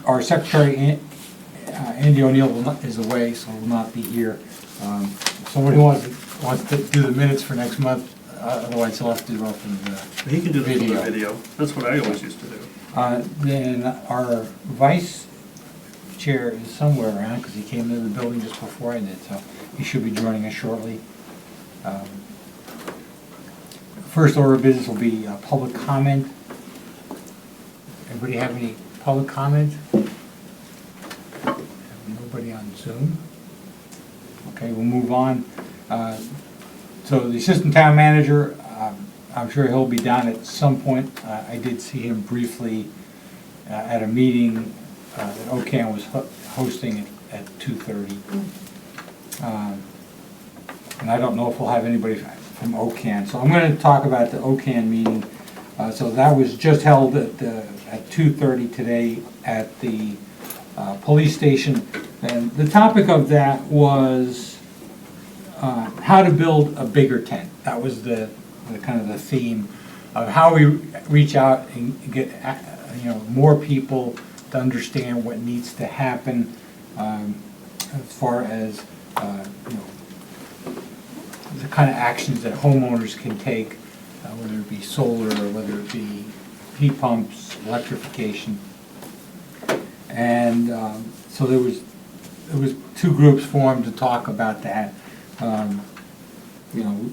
our secretary, Andy O'Neill, is away, so will not be here. Somebody wants to do the minutes for next month, otherwise he'll have to do it from the He can do the video. video. That's what I always used to do. Then our vice chair is somewhere around, because he came into the building just before I did, so he should be joining us shortly. First order of business will be public comment. Everybody have any public comment? Nobody on Zoom? Okay, we'll move on. So the assistant town manager, I'm sure he'll be down at some point. I did see him briefly at a meeting that OCAN was hosting at 2:30. And I don't know if we'll have anybody from OCAN. So I'm going to talk about the OCAN meeting. So that was just held at 2:30 today at the police station. And the topic of that was how to build a bigger tent. That was the kind of the theme of how we reach out and get more people to understand what needs to happen as far as the kind of actions that homeowners can take, whether it be solar or whether it be heat pumps, electrification. And so there was two groups formed to talk about that.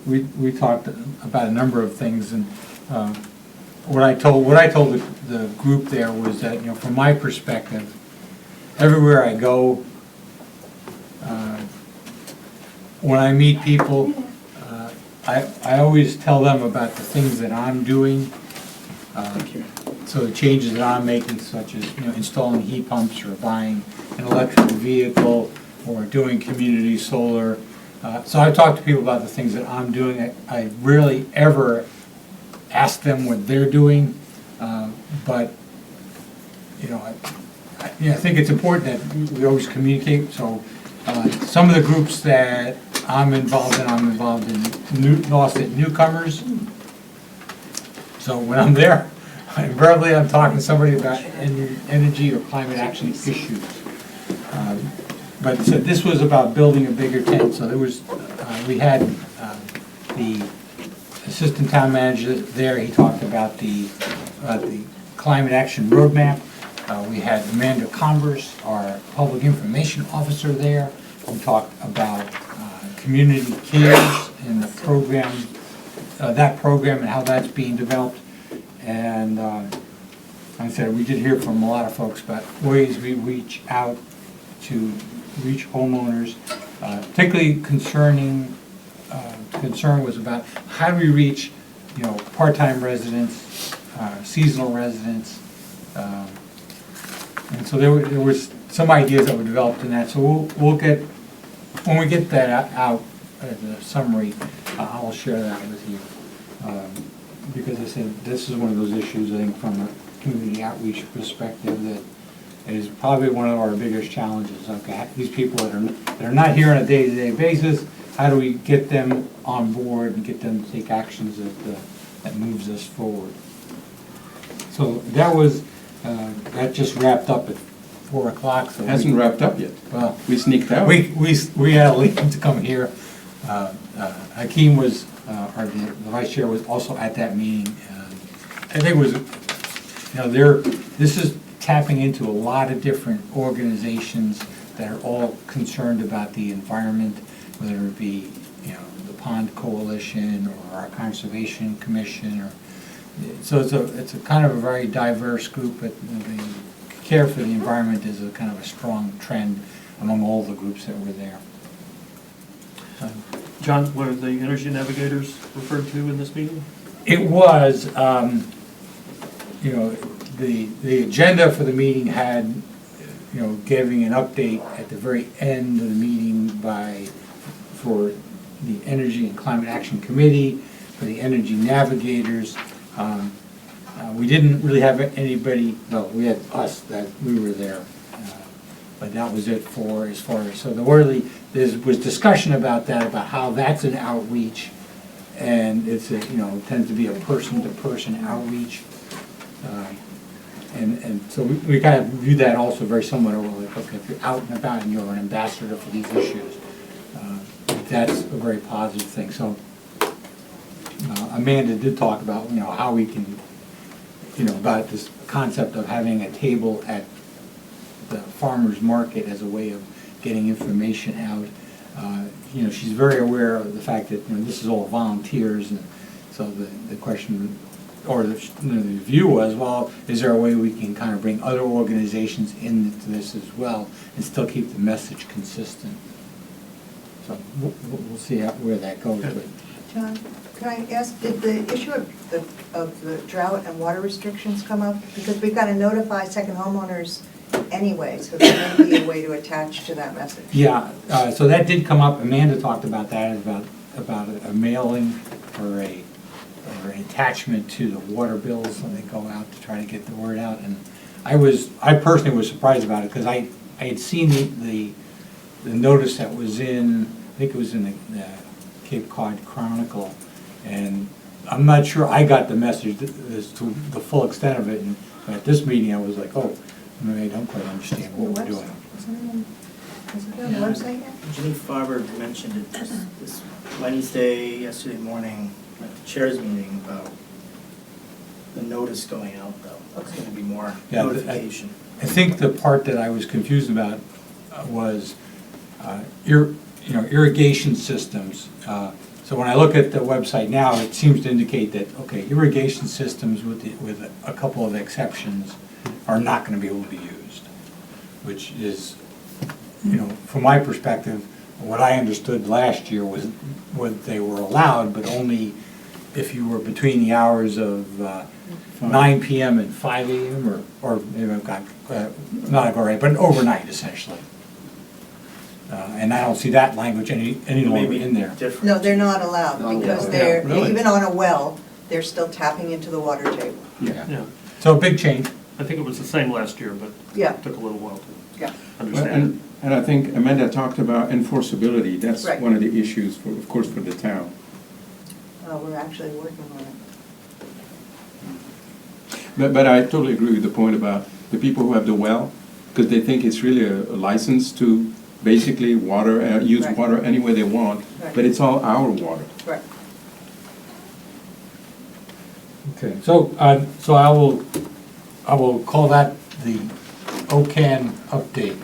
We talked about a number of things, and what I told the group there was that, from my perspective, everywhere I go, when I meet people, I always tell them about the things that I'm doing. So the changes that I'm making, such as installing heat pumps or buying an electric vehicle or doing community solar. So I talk to people about the things that I'm doing. I rarely ever ask them what they're doing, but I think it's important that we always communicate. So some of the groups that I'm involved in North newcomers. So when I'm there, invariably I'm talking to somebody about energy or climate action issues. But so this was about building a bigger tent. So there was, we had the assistant town manager there. He talked about the climate action roadmap. We had Amanda Converse, our public information officer, there. We talked about community cares and the program, that program and how that's being developed. And like I said, we did hear from a lot of folks about ways we reach out to reach homeowners, particularly concern was about how do we reach, part-time residents, seasonal residents, and so there was some ideas that were developed in that. So we'll get, when we get that out as a summary, I'll share that with you. Because I said this is one of those issues, I think, from a community outreach perspective, that is probably one of our biggest challenges. Okay, these people that are not here on a day-to-day basis, how do we get them on board and get them to take actions that moves us forward? So that was that just wrapped up at 4 o'clock. So Hasn't wrapped up yet. Well, We sneaked out. we had a lead to come here. Hakeem was, or the vice chair was also at that meeting. I think it was, this is tapping into a lot of different organizations that are all concerned about the environment, whether it be, the Pond Coalition or our Conservation Commission, or so it's a kind of a very diverse group, but the care for the environment is a kind of a strong trend among all the groups that were there. John, what are the energy navigators referred to in this meeting? It was, the agenda for the meeting had, giving an update at the very end of the meeting for the Energy and Climate Action Committee, for the Energy Navigators. We didn't really have anybody, no, we had us, that we were there. But that was it for as far as, so there was discussion about that, about how that's an outreach, and it's tends to be a person-to-person outreach. And so we kind of view that also very similar, like, okay, if you're out and about and you're an ambassador for these issues, that's a very positive thing. So Amanda did talk about, how we can, about this concept of having a table at the farmer's market as a way of getting information out. She's very aware of the fact that, this is all volunteers, and so the question, or the view was, well, is there a way we can kind of bring other organizations into this as well and still keep the message consistent? So we'll see where that goes. But John, can I ask, did the issue of the drought and water restrictions come up? Because we've got to notify second homeowners anyway, so there may be a way to attach to that message. yeah, so that did come up. Amanda talked about that, about a mailing or an attachment to the water bills when they go out to try to get the word out. And I personally was surprised about it, because I had seen the notice that was in, I think it was in the Cape Cod Chronicle, and I'm not sure I got the message as to the full extent of it. And at this meeting, I was like, oh, I don't quite understand what we're doing. Is it on the website yet? Ginny Farber mentioned it this Wednesday, yesterday morning, at the chairs meeting, about the notice going out, though. It's gonna be more Yeah, notification. I think the part that I was confused about was irrigation systems. So when I look at the website now, it seems to indicate that, okay, irrigation systems with a couple of exceptions are not going to be able to be used, which is, from my perspective, what I understood last year was they were allowed, but only if you were between the hours of 9 p.m. and 5 a.m. or maybe I've got, not right, but overnight essentially. And I don't see that language any longer Maybe in there. different. No, they're not allowed, because they're, Really? even on a well, they're still tapping into the water table. Yeah, So a big change. I think it was the same last year, but Yeah. it took a little while to Yeah. understand. And I think Amanda talked about enforceability. That's Right. one of the issues, of course, for the town. We're actually working on it. But I totally agree with the point about the people who have the well, because they think it's really a license to basically use Right. water any way they want, Right. but it's all our water. Right. Okay. So I will call that the OCAN update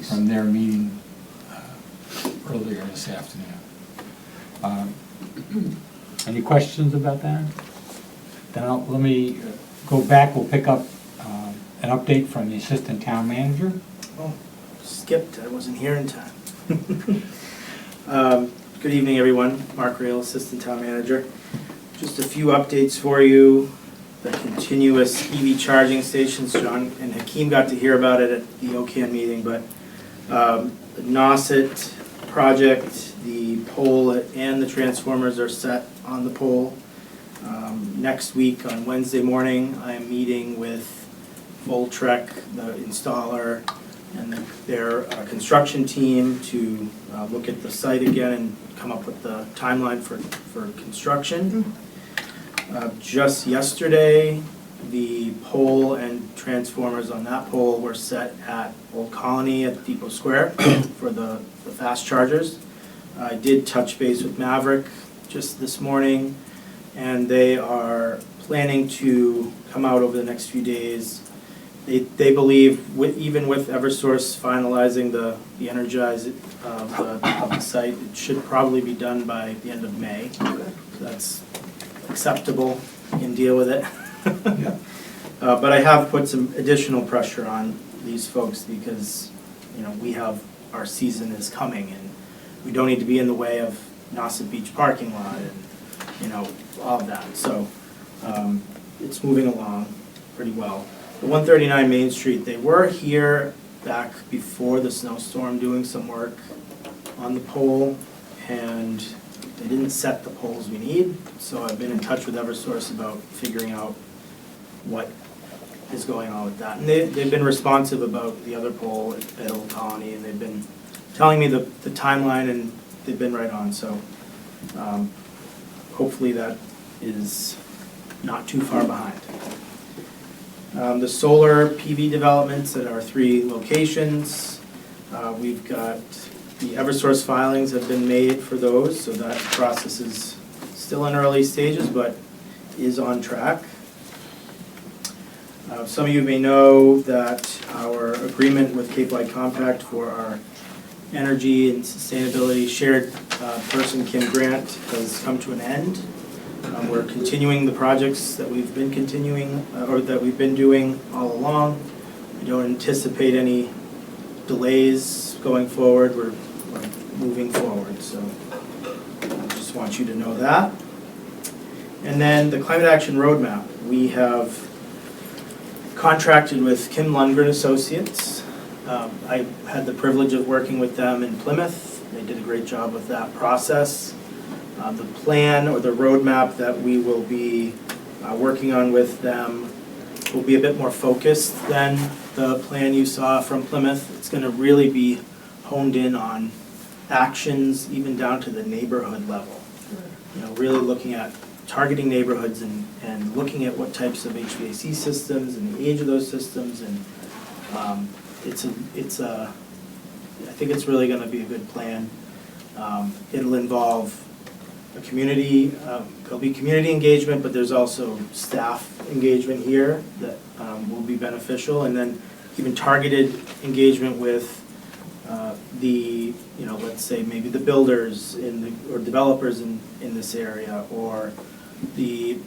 from their meeting earlier this afternoon. Any questions about that? Then let me go back. We'll pick up an update from the assistant town manager. Oh, skipped, I wasn't here in time. Good evening, everyone. Mark Rail, Assistant Town Manager. Just a few updates for you. The continuous EV charging stations, John and Hakeem got to hear about it at the OCAN meeting, but the Nauset project, the pole and the transformers are set on the pole. Next week on Wednesday morning, I am meeting with Voltrek, the installer, and their construction team to look at the site again and come up with the timeline for construction. Just yesterday, the pole and transformers on that pole were set at Old Colony at Depot Square for the fast chargers. I did touch base with Maverick just this morning, and they are planning to come out over the next few days. They believe, even with Eversource finalizing the energize of the site, it should probably be done by the end of May. So that's acceptable, you can deal with it. But I have put some additional pressure on these folks because, our season is coming and we don't need to be in the way of Nauset Beach parking lot and, all of that. So it's moving along pretty well. The 139 Main Street, they were here back before the snowstorm doing some work on the pole, and they didn't set the poles we need, so I've been in touch with Eversource about figuring out what is going on with that. And they've been responsive about the other pole at Old Colony, and they've been telling me the timeline, and they've been right on, so hopefully that is not too far behind. The solar PV developments at our 3 locations. We've got, the Eversource filings have been made for those, so that process is still in early stages, but is on track. Some of you may know that our agreement with Cape Light Compact for our energy and sustainability shared person, Kim Grant, has come to an end. We're continuing the projects that we've been continuing, or that we've been doing all along. I don't anticipate any delays going forward. We're moving forward, so I just want you to know that. And then the Climate Action Roadmap. We have contracted with Kim Lundgren Associates. I had the privilege of working with them in Plymouth. They did a great job with that process. The plan or the roadmap that we will be working on with them will be a bit more focused than the plan you saw from Plymouth. It's going to really be honed in on actions even down to the neighborhood level. You know, really looking at targeting neighborhoods and looking at what types of HVAC systems and the age of those systems, and I think it's really going to be a good plan. It'll involve a community, there'll be community engagement, but there's also staff engagement here that will be beneficial, and then even targeted engagement with let's say maybe the builders or developers in this area, or the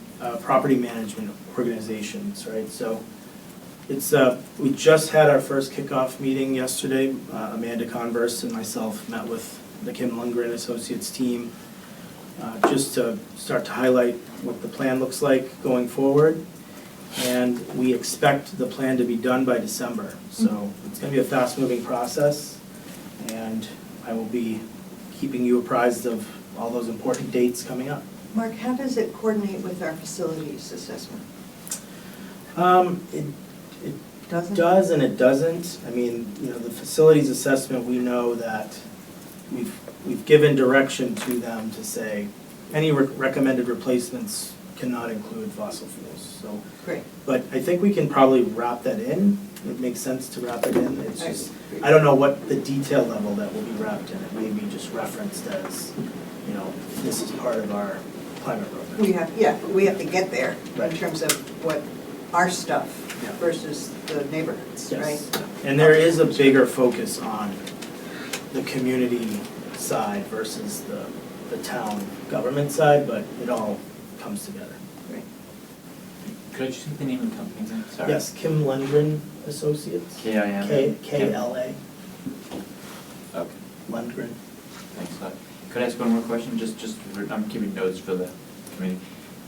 property management organizations, right? So it's we just had our first kickoff meeting yesterday. Amanda Converse and myself met with the Kim Lundgren Associates team just to start to highlight what the plan looks like going forward. And we expect the plan to be done by December. So it's going to be a fast-moving process, and I will be keeping you apprised of all those important dates coming up. Mark, how does it coordinate with our facilities assessment? It Doesn't? does and it doesn't. I mean, the facilities assessment, we know that we've given direction to them to say any recommended replacements cannot include fossil fuels. So, Great. but I think we can probably wrap that in. It makes sense to wrap it in. It's just, I don't know what the detail level that will be wrapped in. It may be just referenced as, this is part of our climate roadmap. We have to get there in Right. terms of what our stuff Yeah. versus the neighborhoods, right? Yes. And there is a bigger focus on the community side versus the town government side, but it all comes together. Right. Could I just get the name of the company again? Sorry. Yes, Kim Lundgren Associates. K-I-M. KLA, Okay, Lundgren. thanks. Could I ask one more question? I'm keeping notes for the committee.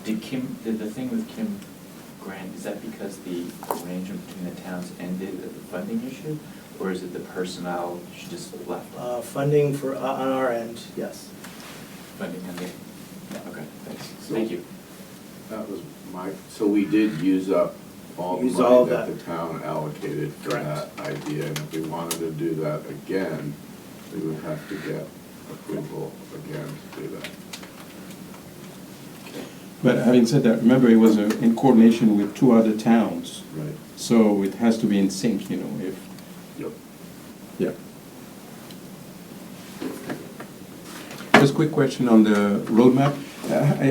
Did the thing with Kim Grant, is that because the arrangement between the towns ended at the funding issue? Or is it the personnel, she just left? Funding for, on our end, yes. Funding ended? Okay, thanks. So- Thank you. That was so we did use up all the Use all money that that. the town allocated for Correct. that idea, and if we wanted to do that again, we would have to get approval again to do that. But having said that, remember, it was in coordination with 2 other towns, Right. so it has to be in sync, if, Yep. yeah. Just a quick question on the roadmap.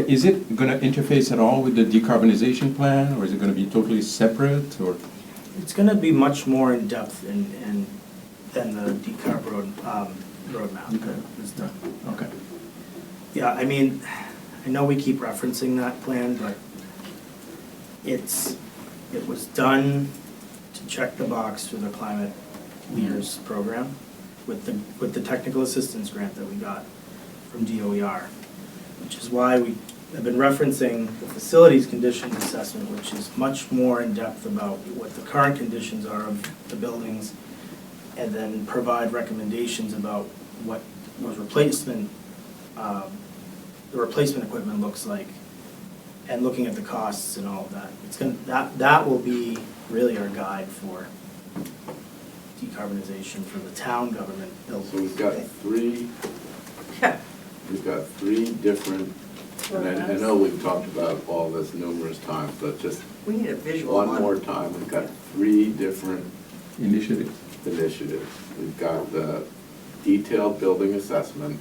Is it going to interface at all with the decarbonization plan, or is it going to be totally separate, or? It's gonna be much more in-depth than the decarb roadmap Okay. is done. Okay. Yeah, I mean, I know we keep referencing that plan, but it was done to check the box through the Climate Leaders Program with the technical assistance grant that we got from DOER, which is why we have been referencing the facilities conditions assessment, which is much more in-depth about what the current conditions are of the buildings, and then provide recommendations about what those the replacement equipment looks like, and looking at the costs and all of that. That will be really our guide for decarbonization for the town government buildings. So we've got three different, and I know we've talked about all this numerous times, but just We need a visual one more time, we've got 3 different Initiative. initiatives. We've got the detailed building assessment,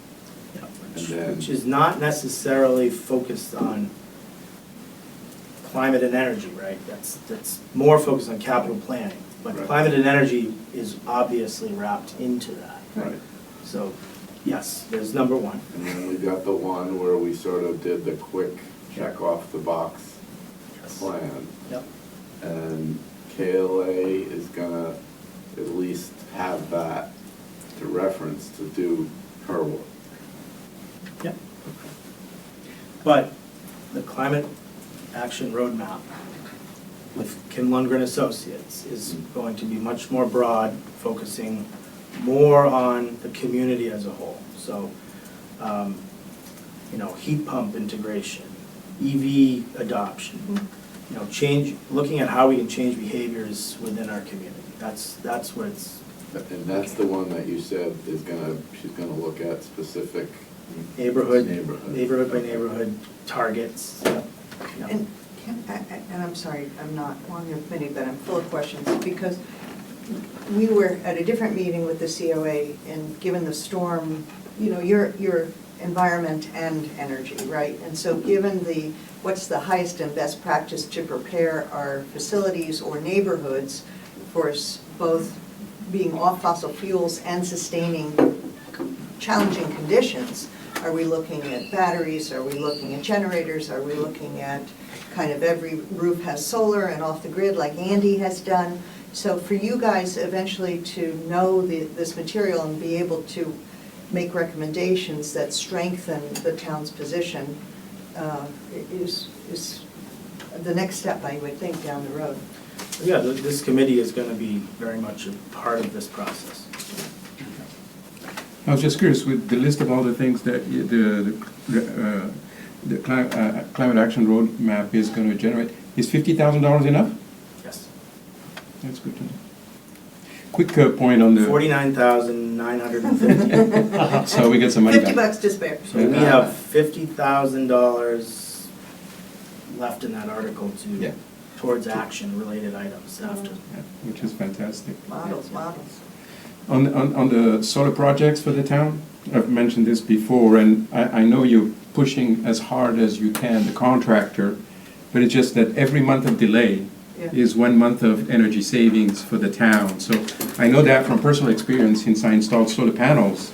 Which and then- which is not necessarily focused on climate and energy, right? That's more focused on capital planning. But Right. climate and energy is obviously wrapped into that. right, So, yes, there's number 1. and then we've got the one where we sort of did the quick check off the box Yes. plan. Yep. And KLA is gonna at least have that to reference to do her work. Yep. But the climate action roadmap with Kim Lundgren Associates is going to be much more broad, focusing more on the community as a whole. So, heat pump integration, EV adoption, looking at how we can change behaviors within our community. That's what it's, And that's the one that you said is she's gonna look at specific neighborhood by neighborhood targets. And I'm sorry, I'm not on your committee, but I'm full of questions, because we were at a different meeting with the COA, and given the storm, your environment and energy, right? And so given what's the highest and best practice to prepare our facilities or neighborhoods for both being off fossil fuels and sustaining challenging conditions? Are we looking at batteries? Are we looking at generators? Are we looking at kind of every roof has solar and off the grid like Andy has done? So for you guys eventually to know this material and be able to make recommendations that strengthen the town's position is the next step, I would think, down the road. Yeah, this committee is going to be very much a part of this process. I was just curious, with the list of all the things that the climate action roadmap is going to generate, is $50,000 enough? Yes. That's good to know. Quick point on the, 49,950. so we get some money back. $50 to spare. So we have $50,000 left in that article Yeah. towards action-related items after. Yeah, which is fantastic. Models. On the solar projects for the town, I've mentioned this before, and I know you're pushing as hard as you can, the contractor, but it's just that every month of delay Yeah. is 1 month of energy savings for the town. So I know that from personal experience since I installed solar panels.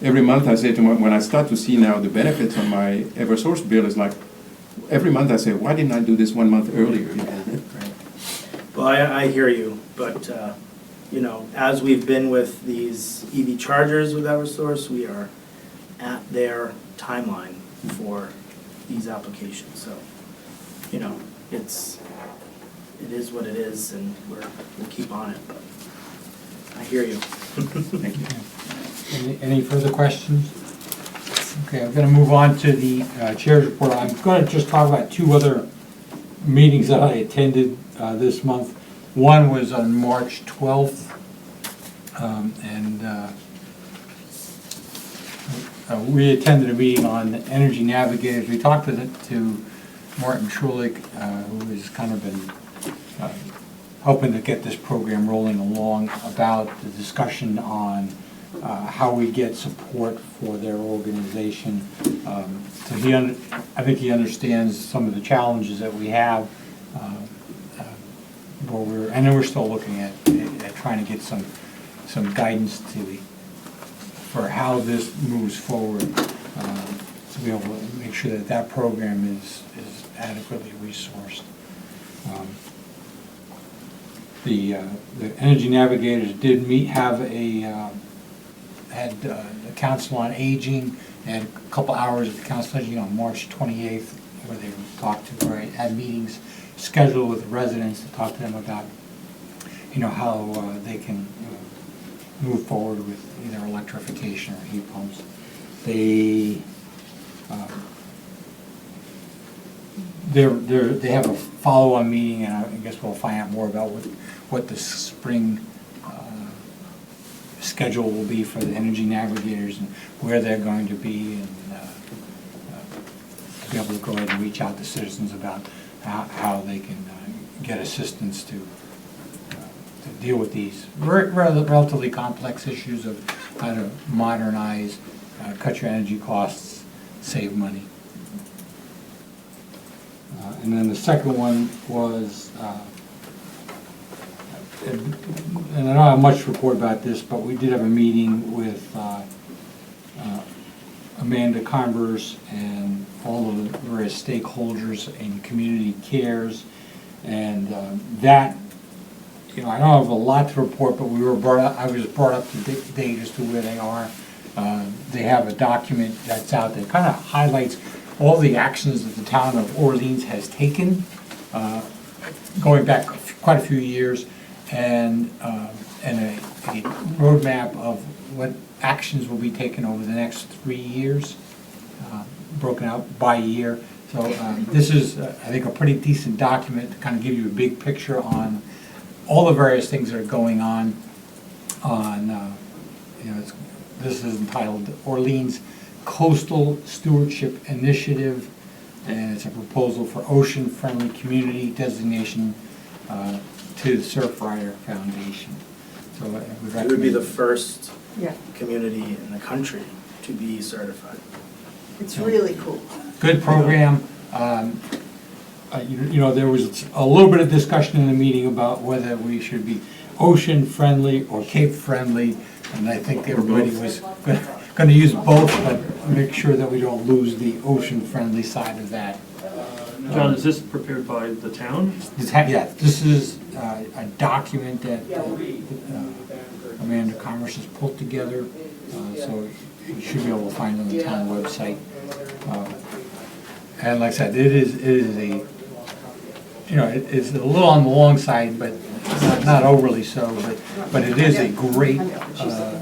Every month I say to when I start to see now the benefits on my Eversource bill, is like, every month I say, why didn't I do this 1 month earlier? Well, I hear you, but, as we've been with these EV chargers with Eversource, we are at their timeline for these applications, so, it is what it is, and we'll keep on it, but I hear you. Thank you. Any further questions? Okay, I'm going to move on to the chair's report. I'm going to just talk about 2 other meetings that I attended this month. One was on March 12th, and we attended a meeting on Energy Navigators. We talked to Martin Trulick, who has kind of been hoping to get this program rolling along, about the discussion on how we get support for their organization. So I think he understands some of the challenges that we have, and then we're still looking at trying to get some guidance for how this moves forward, to be able to make sure that program is adequately resourced. The Energy Navigators did had the Council on Aging, had a couple hours at the Council on Aging on March 28th, where they had meetings scheduled with residents to talk to them about, how they can move forward with either electrification or heat pumps. They have a follow-on meeting, and I guess we'll find out more about what the spring schedule will be for the Energy Navigators and where they're going to be, and to be able to go ahead and reach out to citizens about how they can get assistance to deal with these relatively complex issues of how to modernize, cut your energy costs, save money. And then the second one was, and I don't have much to report about this, but we did have a meeting with Amanda Converse and all of the various stakeholders in Community Cares. And that, you know, I don't have a lot to report, but I was brought up to date as to where they are. They have a document that's out that kind of highlights all the actions that the town of Orleans has taken, going back quite a few years, and a roadmap of what actions will be taken over the next 3 years, broken out by year. So this is, I think, a pretty decent document to kind of give you a big picture on all the various things that are going on. You know, this is entitled Orleans Coastal Stewardship Initiative, and it's a proposal for ocean-friendly community designation to the Surfrider Foundation. So I would recommend. It would be the first Yeah, community in the country to be certified. it's really cool. Good program. You know, there was a little bit of discussion in the meeting about whether we should be ocean-friendly or Cape-friendly, and I think everybody was going to use both, but make sure that we don't lose the ocean-friendly side of that. John, is this prepared by the town? Yeah, this is a document that Amanda Commerce has pulled together, so you should be able to find it on the town website. And like I said, it is a, you know, it's a little on the long side, but not overly so, but it is a great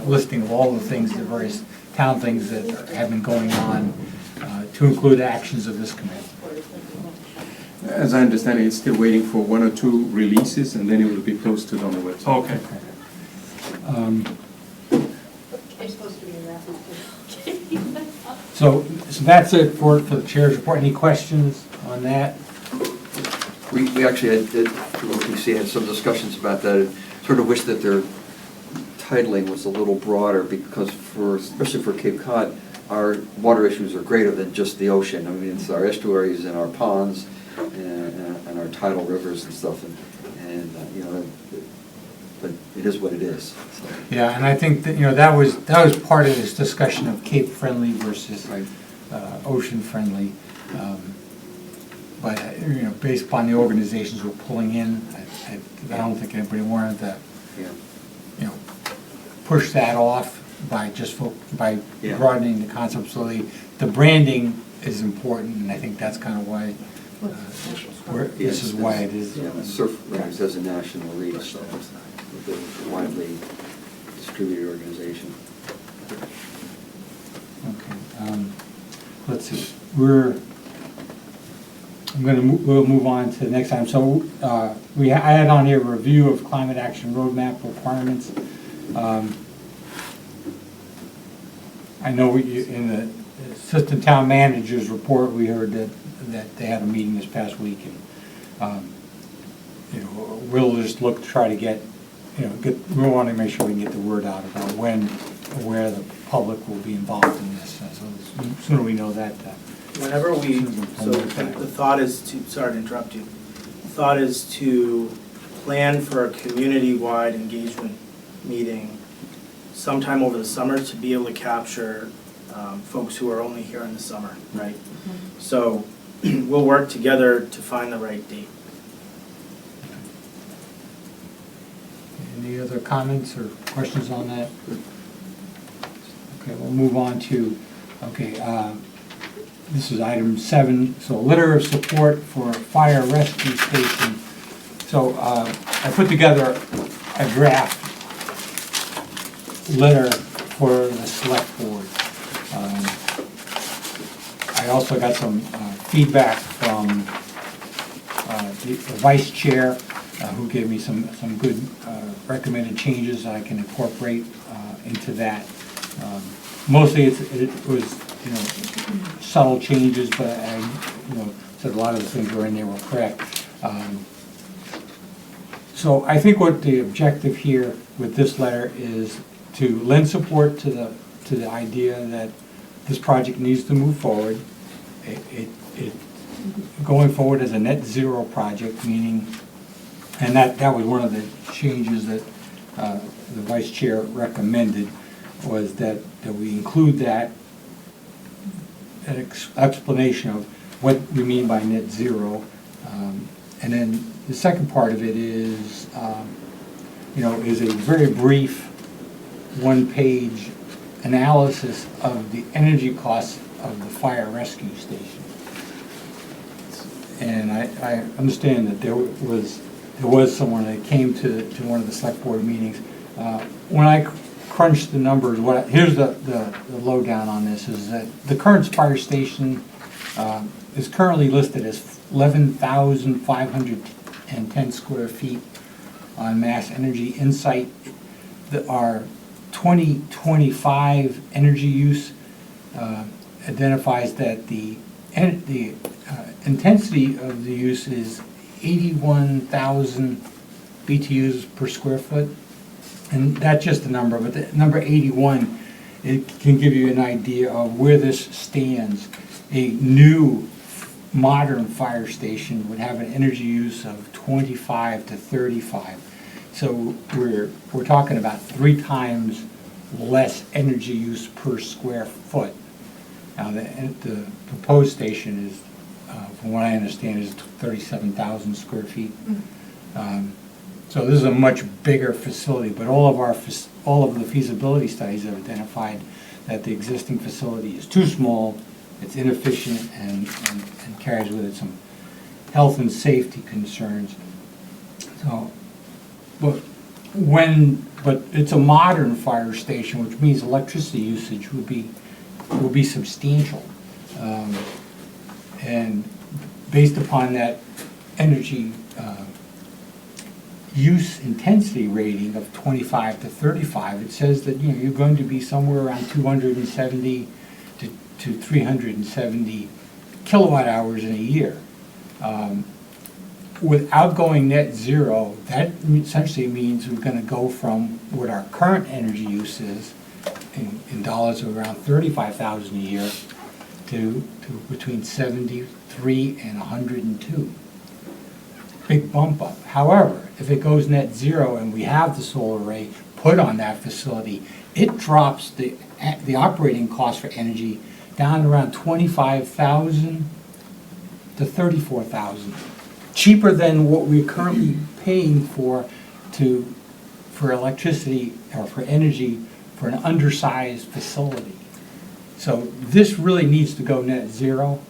listing of all the things, the various town things that have been going on, to include actions of this committee. As I understand it, it's still waiting for 1 or 2 releases, and then it will be posted on the website. Okay. So that's it for the chair's report. Any questions on that? We actually had, OPC had some discussions about that. Sort of wish that their titling was a little broader, because especially for Cape Cod, our water issues are greater than just the ocean. I mean, it's our estuaries and our ponds and our tidal rivers and stuff, and you know, but it is what it is. So. Yeah, and I think that, you know, that was part of this discussion of Cape-friendly versus Right. ocean-friendly. But, you know, based upon the organizations we're pulling in, I don't think anybody wanted to, Yeah. you know, push that off by Yeah. broadening the concept. So the branding is important, and I think that's kind of why, this is why it is. Yeah, Surfriders has a national reach, so it's a widely distributed organization. Okay, let's see, we'll move on to the next item. So, I had on here a review of climate action roadmap requirements. I know in the assistant town manager's report, we heard that they had a meeting this past week, and, you know, we'll just look to try to get, you know, we want to make sure we can get the word out about when, where the public will be involved in this. So the sooner we know that, Whenever the thought is to, sorry to interrupt you, the thought is to plan for a community-wide engagement meeting sometime over the summer to be able to capture folks who are only here in the summer, right? So we'll work together to find the right date. Any other comments or questions on that? Okay, we'll move on to, this is item 7, so letter of support for fire rescue station. So I put together a draft letter for the select board. I also got some feedback from the vice chair, who gave me some good recommended changes I can incorporate into that. Mostly it was, you know, subtle changes, but I, you know, said a lot of the things were in there were correct. So I think what the objective here with this letter is to lend support to the idea that this project needs to move forward. It going forward as a net zero project, meaning, and that was one of the changes that the vice chair recommended, was that we include that explanation of what we mean by net zero. And then the second part of it is, is a very brief one-page analysis of the energy costs of the fire rescue station. And I understand that there was someone that came to one of the select board meetings. When I crunched the numbers, here's the lowdown on this, is that the current fire station is currently listed as 11,510 square feet on Mass Energy Insight. Our 2025 energy use identifies that the intensity of the use is 81,000 BTUs per square foot. And that's just a number, but the number 81, it can give you an idea of where this stands. A new modern fire station would have an energy use of 25 to 35. So we're talking about 3 times less energy use per square foot. Now the proposed station is, from what I understand, is 37,000 square feet. So this is a much bigger facility, but all of the feasibility studies have identified that the existing facility is too small, it's inefficient, and carries with it some health and safety concerns. So, but it's a modern fire station, which means electricity usage will be substantial, and based upon that energy use intensity rating of 25 to 35, it says that you're going to be somewhere around 270 to 370 kilowatt hours in a year. Without going net zero, that essentially means we're going to go from what our current energy use is in dollars of around $35,000 a year to between 73 and 102. Big bump up. However, if it goes net zero and we have the solar array put on that facility, it drops the operating cost for energy down to around 25,000 to 34,000. Cheaper than what we're currently paying for electricity or for energy for an undersized facility. So this really needs to go net zero.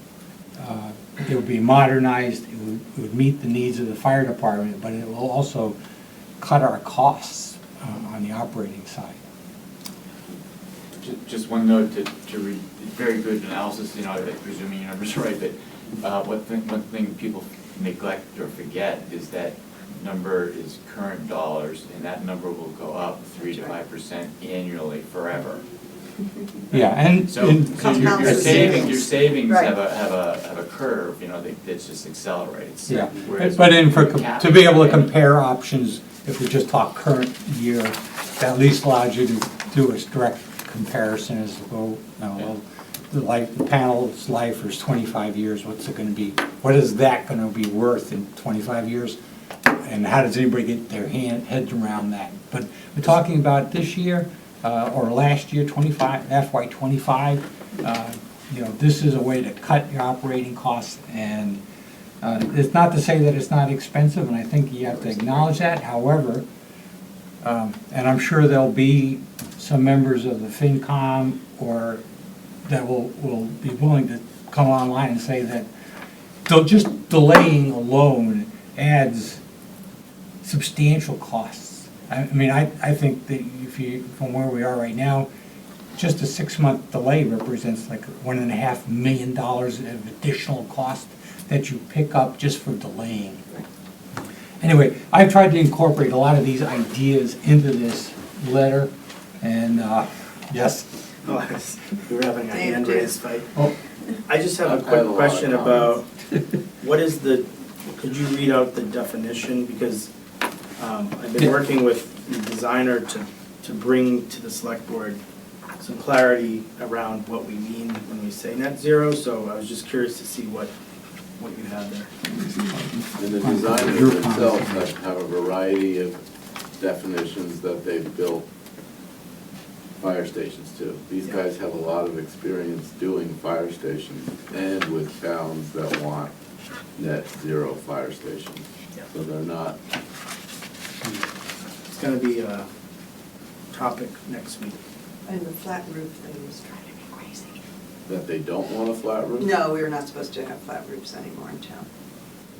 It would be modernized, it would meet the needs of the fire department, but it will also cut our costs on the operating side. Just one note to read, very good analysis, presuming your numbers are right, but one thing people neglect or forget is that number is current dollars, and that number will go up 3 to 5% annually forever. Yeah, and So your Compounds savings Right. have a curve, that just accelerates. yeah, Whereas but to be able to capital- compare options, if we just talk current year, that at least allows you to do a direct comparison as well. The panel's life is 25 years. What's it going to be? What is that going to be worth in 25 years? And how does anybody get their heads around that? But we're talking about this year or last year, FY25. This is a way to cut your operating costs, and it's not to say that it's not expensive, and I think you have to acknowledge that. However, and I'm sure there'll be some members of the FinCom or that will be willing to come online and say that just delaying alone adds substantial costs. I think that from where we are right now, just a 6-month delay represents like $1.5 million of additional cost that you pick up just for delaying. Anyway, I've tried to incorporate a lot of these ideas into this letter, and yes. We were having a Dave, hand Dave. raise fight. Oh. I just have a I've had quick a lot of question about, comments. could you read out the definition? Because I've been working with the designer to bring to the select board some clarity around what we mean when we say net zero, so I was just curious to see what you have there. And the designers themselves have a variety of definitions that they've built fire stations to. These guys have a lot of experience doing fire stations and with towns that want net zero fire stations. Yeah. So they're not, It's gonna be a topic next week. And the flat roof thing was driving me crazy. that they don't want a flat roof? No, we're not supposed to have flat roofs anymore in town.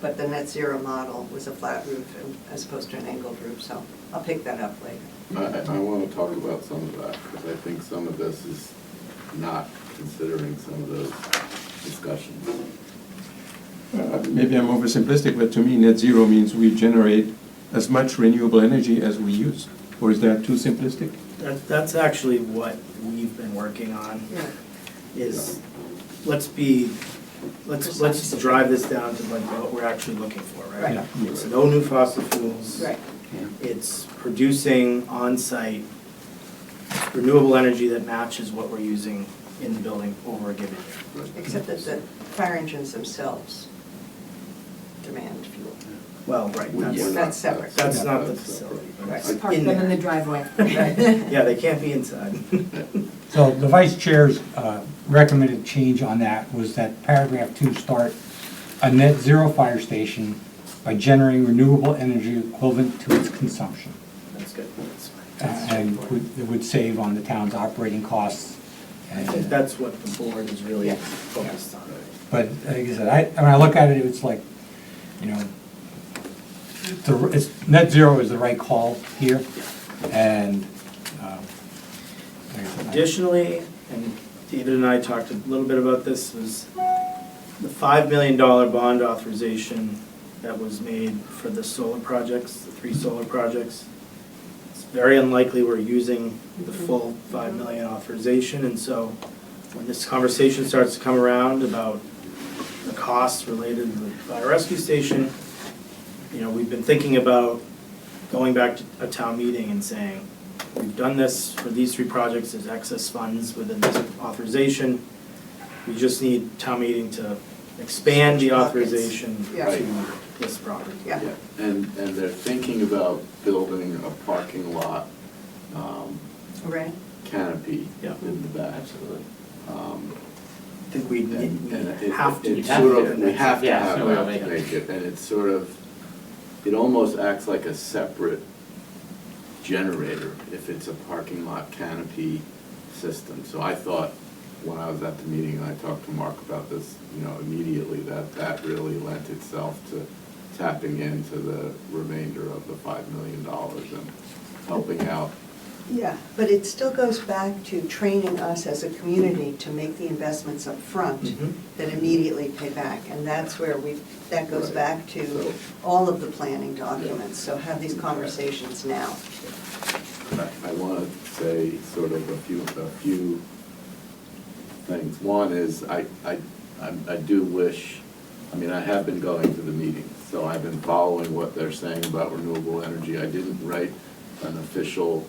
But the net zero model was a flat roof as opposed to an angled roof, so I'll pick that up later. I want to talk about some of that, because I think some of this is not considering some of those discussions. Maybe I'm oversimplistic, but to me, net zero means we generate as much renewable energy as we use. Or is that too simplistic? That's actually what we've been working on, Yeah. is let's drive this down to like what we're actually looking for, right? Right. It's no new fossil fuels. Right. It's producing on-site renewable energy that matches what we're using in the building over a given year. Except that the fire engines themselves demand fuel. Well, right, We're not- That's separate. that's not the That's facility. Right. It's Park in them in the there. driveway. Yeah, they can't be inside. So the vice chair's recommended change on that was that paragraph 2 start a net zero fire station by generating renewable energy equivalent to its consumption. That's good, that's fine. And it would save on the town's operating costs. I think that's what the board is really Yeah. focused on. But like I said, when I look at it, it's like, you know, it's, net zero is the right call here, and, like I said, Additionally, and David and I talked a little bit about this, was the $5 million bond authorization that was made for the solar projects, the 3 solar projects. It's very unlikely we're using the full 5 million authorization, and so when this conversation starts to come around about the costs related to the fire rescue station, you know, we've been thinking about going back to a town meeting and saying, we've done this for these 3 projects, there's excess funds within this authorization. We just need town meeting to expand the authorization Yeah. to this property. Yeah. And they're thinking about building a parking lot Right? canopy Yeah. in the back. Absolutely. I think we have to. It sort of, we have to Yeah, have so we'll that make to it. make it, and it's sort of, it almost acts like a separate generator if it's a parking lot canopy system. So I thought, when I was at the meeting and I talked to Mark about this, you know, immediately, that really lent itself to tapping into the remainder of the $5 million and helping out. Yeah, but it still goes back to training us as a community to make the investments up front Mhm. that immediately pay back. And that's where that goes Right. back to So- all of the planning documents. So have these conversations now. I want to say sort of a few things. One is, I do wish, I mean, I have been going to the meetings, so I've been following what they're saying about renewable energy. I didn't write an official,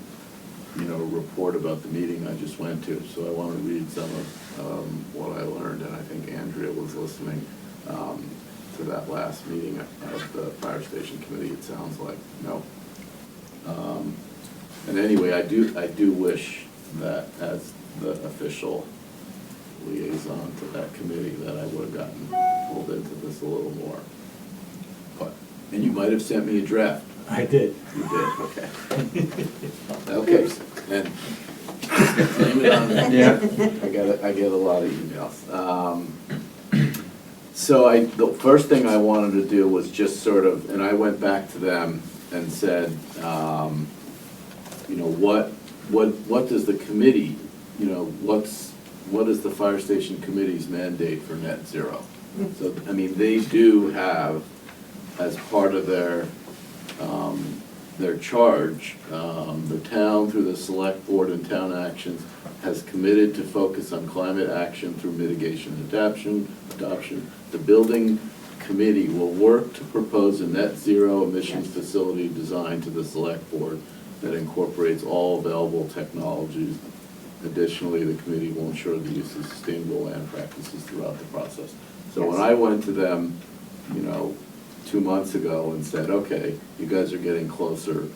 you know, report about the meeting I just went to, so I want to read some of what I learned, and I think Andrea was listening to that last meeting of the fire station committee, it sounds like, no. And anyway, I do wish that as the official liaison to that committee, that I would have gotten pulled into this a little more. But, and you might have sent me a draft. I did. You did, okay. Okay, and blame it on me. Yeah. I get a lot of emails. So the first thing I wanted to do was just sort of, and I went back to them and said, you know, what does the committee, you know, what is the fire station committee's mandate for net zero? So, I mean, they do have, as part of their charge, the town through the select board and town actions has committed to focus on climate action through mitigation and adoption. The building committee will work to propose a net zero emissions facility design to the select board that incorporates all available technologies. Additionally, the committee will ensure the use of sustainable land practices throughout the process. So when I went to them, 2 months ago and said, okay, you guys are getting closer,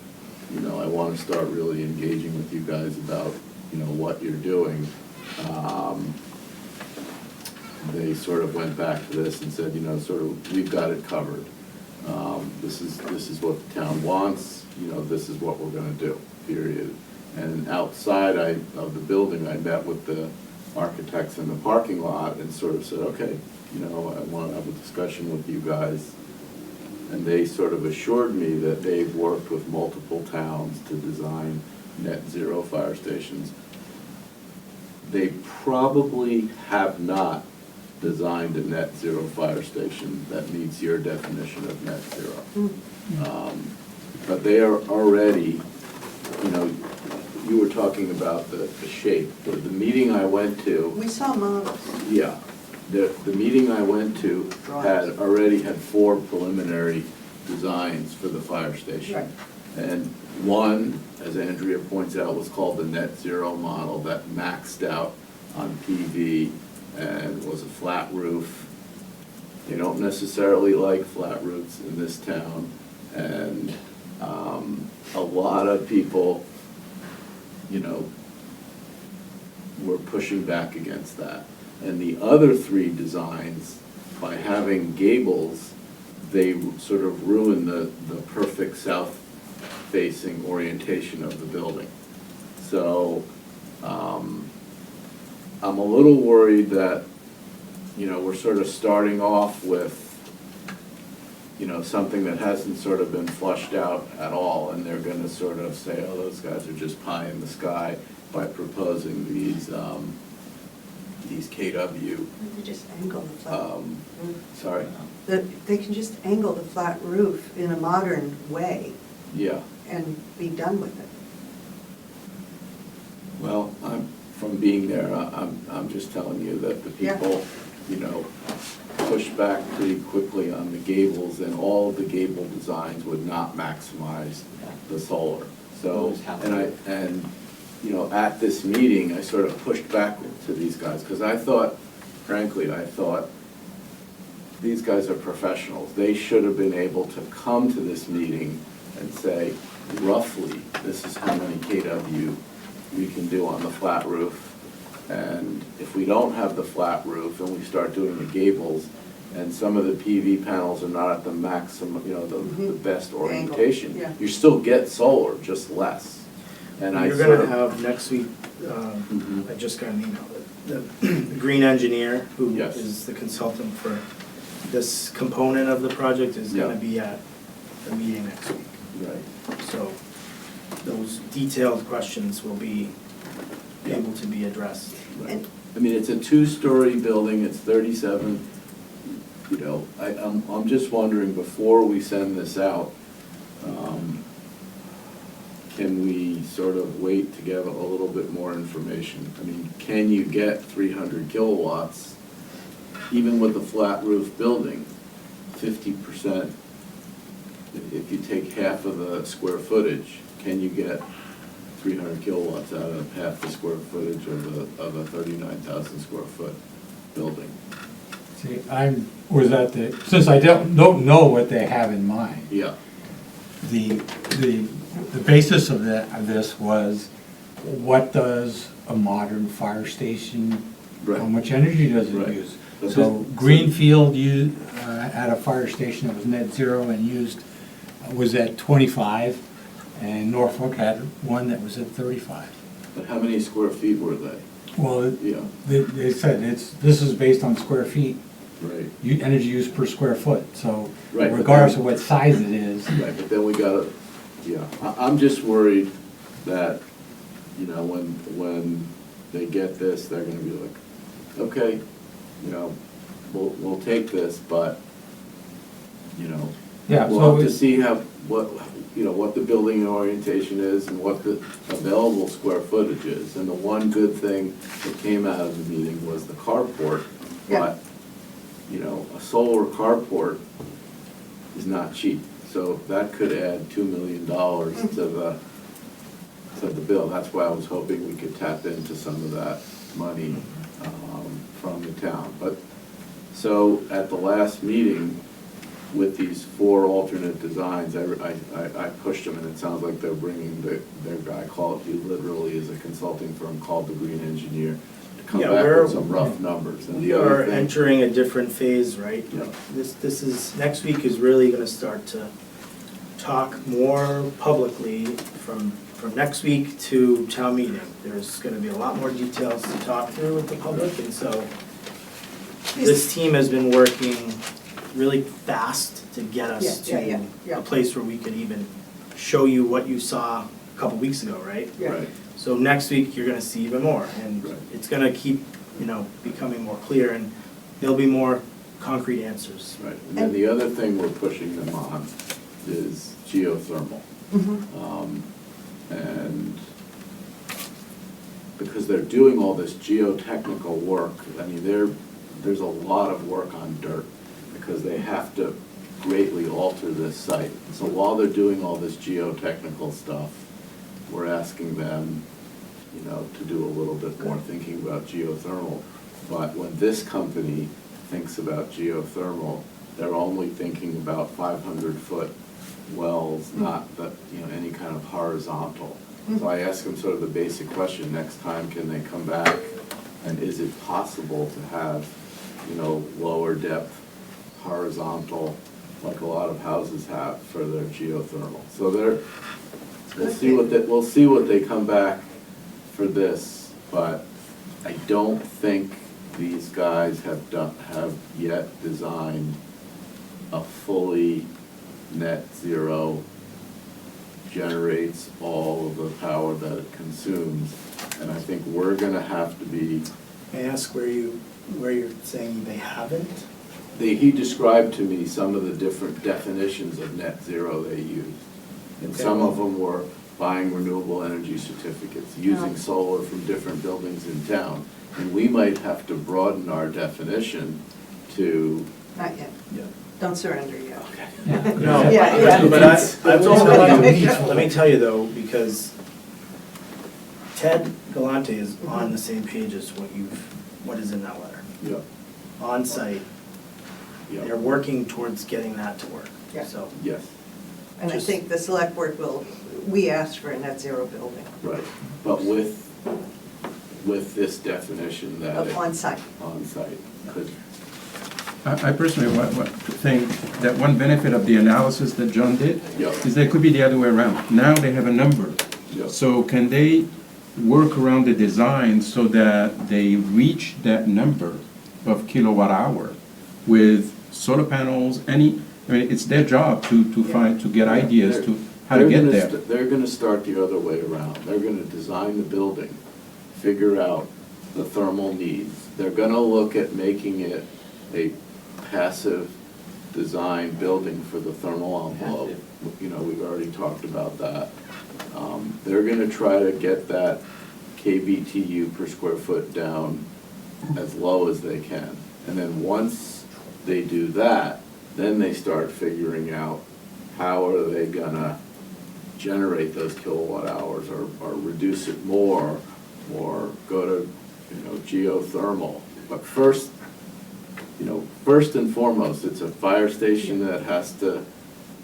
I want to start really engaging with you guys about, what you're doing. They sort of went back to this and said, we've got it covered. This is what the town wants, this is what we're gonna do, period. And outside of the building, I met with the architects in the parking lot and sort of said, okay, I want to have a discussion with you guys. And they sort of assured me that they've worked with multiple towns to design net zero fire stations. They probably have not designed a net zero fire station that meets your definition of net zero. But they are already, you were talking about the shape. The meeting I went to, We saw models. yeah, the meeting I went to had already had 4 preliminary designs for the fire station. Right. And one, as Andrea points out, was called the net zero model that maxed out on PV and was a flat roof. They don't necessarily like flat roofs in this town, and a lot of people, were pushing back against that. And the other 3 designs, by having gables, they sort of ruin the perfect south-facing orientation of the building. So, I'm a little worried that, we're sort of starting off with, something that hasn't sort of been flushed out at all, and they're gonna sort of say, oh, those guys are just pie in the sky by proposing these KW, They just angle the flat roof. sorry, They can just angle the flat roof in a modern way yeah. and be done with it. Well, from being there, I'm just telling you that the people, pushed back pretty quickly on the gables, and all of the gable designs would not maximize the solar. So, at this meeting, I sort of pushed back to these guys, because I thought these guys are professionals. They should have been able to come to this meeting and say, roughly, this is how many KW we can do on the flat roof. And if we don't have the flat roof and we start doing the gables, and some of the PV panels are not at the maximum, the best orientation, yeah. you still get solar, just less. And I You're sort gonna of, have next week, I just got an email, the green engineer, who Yes. is the consultant for this component of the project, is gonna Yeah. be at the meeting next week. right. So those detailed questions will be able to be addressed. And I mean, it's a 2-story building, it's 37, I'm just wondering, before we send this out, can we sort of wait to get a little bit more information? I mean, can you get 300 kilowatts, even with a flat roof building, 50%? If you take half of the square footage, can you get 300 kilowatts out of half the square footage of a 39,000 square foot building? See, since I don't know what they have in mind, Yeah, the basis of this was, what does a modern fire station, how right. much energy does it Right. use? But So this- Greenfield had a fire station that was net zero and was at 25, and Norfolk had one that was at 35. But how many square feet were they? Well, Yeah, they said this is based on square feet, right. energy use per square foot, so Right, but regardless then- of what size it is. Right, but then we gotta, I'm just worried that, when they get this, they're gonna be like, okay, we'll take this, but, Yeah, we'll so have to it's- see what the building orientation is and what the available square footage is. And the one good thing that came out of the meeting was the carport, Yeah. but you know, a solar carport is not cheap. So that could add $2 million to the bill. That's why I was hoping we could tap into some of that money from the town. But, so at the last meeting, with these 4 alternate designs, I pushed them, and it sounds like they're bringing their guy, he literally is a consulting firm called the Green Engineer, to come Yeah, back we're- with some rough numbers. And We the other are thing- entering a different phase, right? Yeah. This is, next week is really gonna start to talk more publicly from next week to town meeting. There's gonna be a lot more details to talk through with the public, and so this team has been working really fast to get us Yeah. to a place where we could even show you what you saw a couple weeks ago, right? Right. So next week, you're gonna see even more, and Right. it's gonna keep, becoming more clear, and there'll be more concrete answers. Right, and then the other thing we're pushing them on is geothermal. And because they're doing all this geotechnical work, I mean, there's a lot of work on dirt, because they have to greatly alter this site. So while they're doing all this geotechnical stuff, we're asking them, to do a little bit more thinking about geothermal. But when this company thinks about geothermal, they're only thinking about 500-foot wells, not any kind of horizontal. So I ask them sort of the basic question, next time, can they come back, and is it possible to have, lower depth, horizontal, like a lot of houses have for their geothermal? So we'll see what they come back for this, but I don't think these guys have yet designed a fully net zero, generates all of the power that it consumes, and I think we're gonna have to be. May I ask where you're saying they haven't? He described to me some of the different definitions of net zero they used. And Okay. some of them were buying renewable energy certificates, using solar from different buildings in town. And we might have to broaden our definition to. Not yet. Yeah. Don't surrender yet. No, Yeah. but I will tell you, Yeah. let me tell you though, because Ted Galante is on the same page as what is in that letter. Yeah, On site, they're yeah, working towards getting that to work, Yeah. so. yes, And I think the select board we asked for a net zero building right. But with this definition that. of on-site. On-site could. I personally think that one benefit of the analysis that John did Yeah. is that it could be the other way around. Now they have a number. Yeah. So can they work around the design so that they reach that number of kilowatt hour with solar panels, it's their job to get ideas to how to get there. They're gonna start the other way around. They're gonna design the building, figure out the thermal needs. They're gonna look at making it a passive design building for the thermal envelope. We've already talked about that. They're gonna try to get that KBTU per square foot down as low as they can. And then once they do that, then they start figuring out how are they gonna generate those kilowatt hours, or reduce it more, or go to, geothermal. But first and foremost, it's a fire station that has to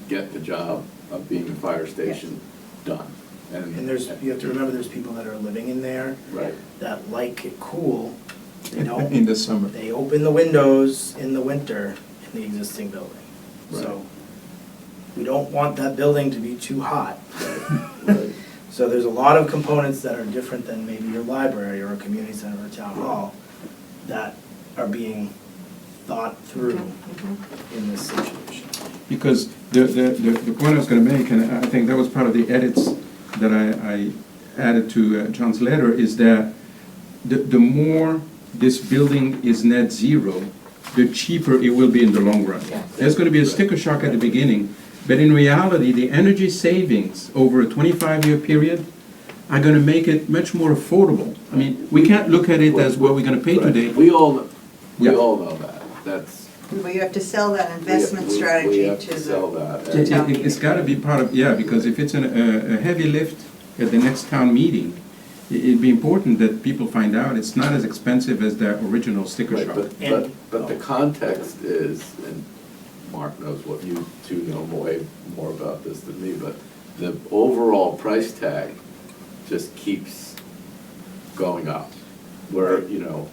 get the job of being a fire station done. And you have to remember, there's people that are living in there Right, that like it cool. They don't. In the summer. They open the windows in the winter in the existing building. So we don't want that building to be too hot. right. So there's a lot of components that are different than maybe your library or a community center or a town hall that are being thought through in this situation. Because the point I was going to make, and I think that was part of the edits that I added to John's letter, is that the more this building is net zero, the cheaper it will be in the long run. There's going to be a sticker shock at the beginning, but in reality, the energy savings over a 25-year period are going to make it much more affordable. I mean, we can't look at it as what we're going to pay Right. today. We all know Yeah. that. But you have to sell that investment We strategy have to to sell the, that. to town It's gotta be part of, yeah, because if it's a heavy lift at the next town meeting, it'd be important that people find out it's not as expensive as the original sticker Right, shock. but the context is, and Mark knows what you two know way more about this than me, but the overall price tag just keeps going up. Where, you know,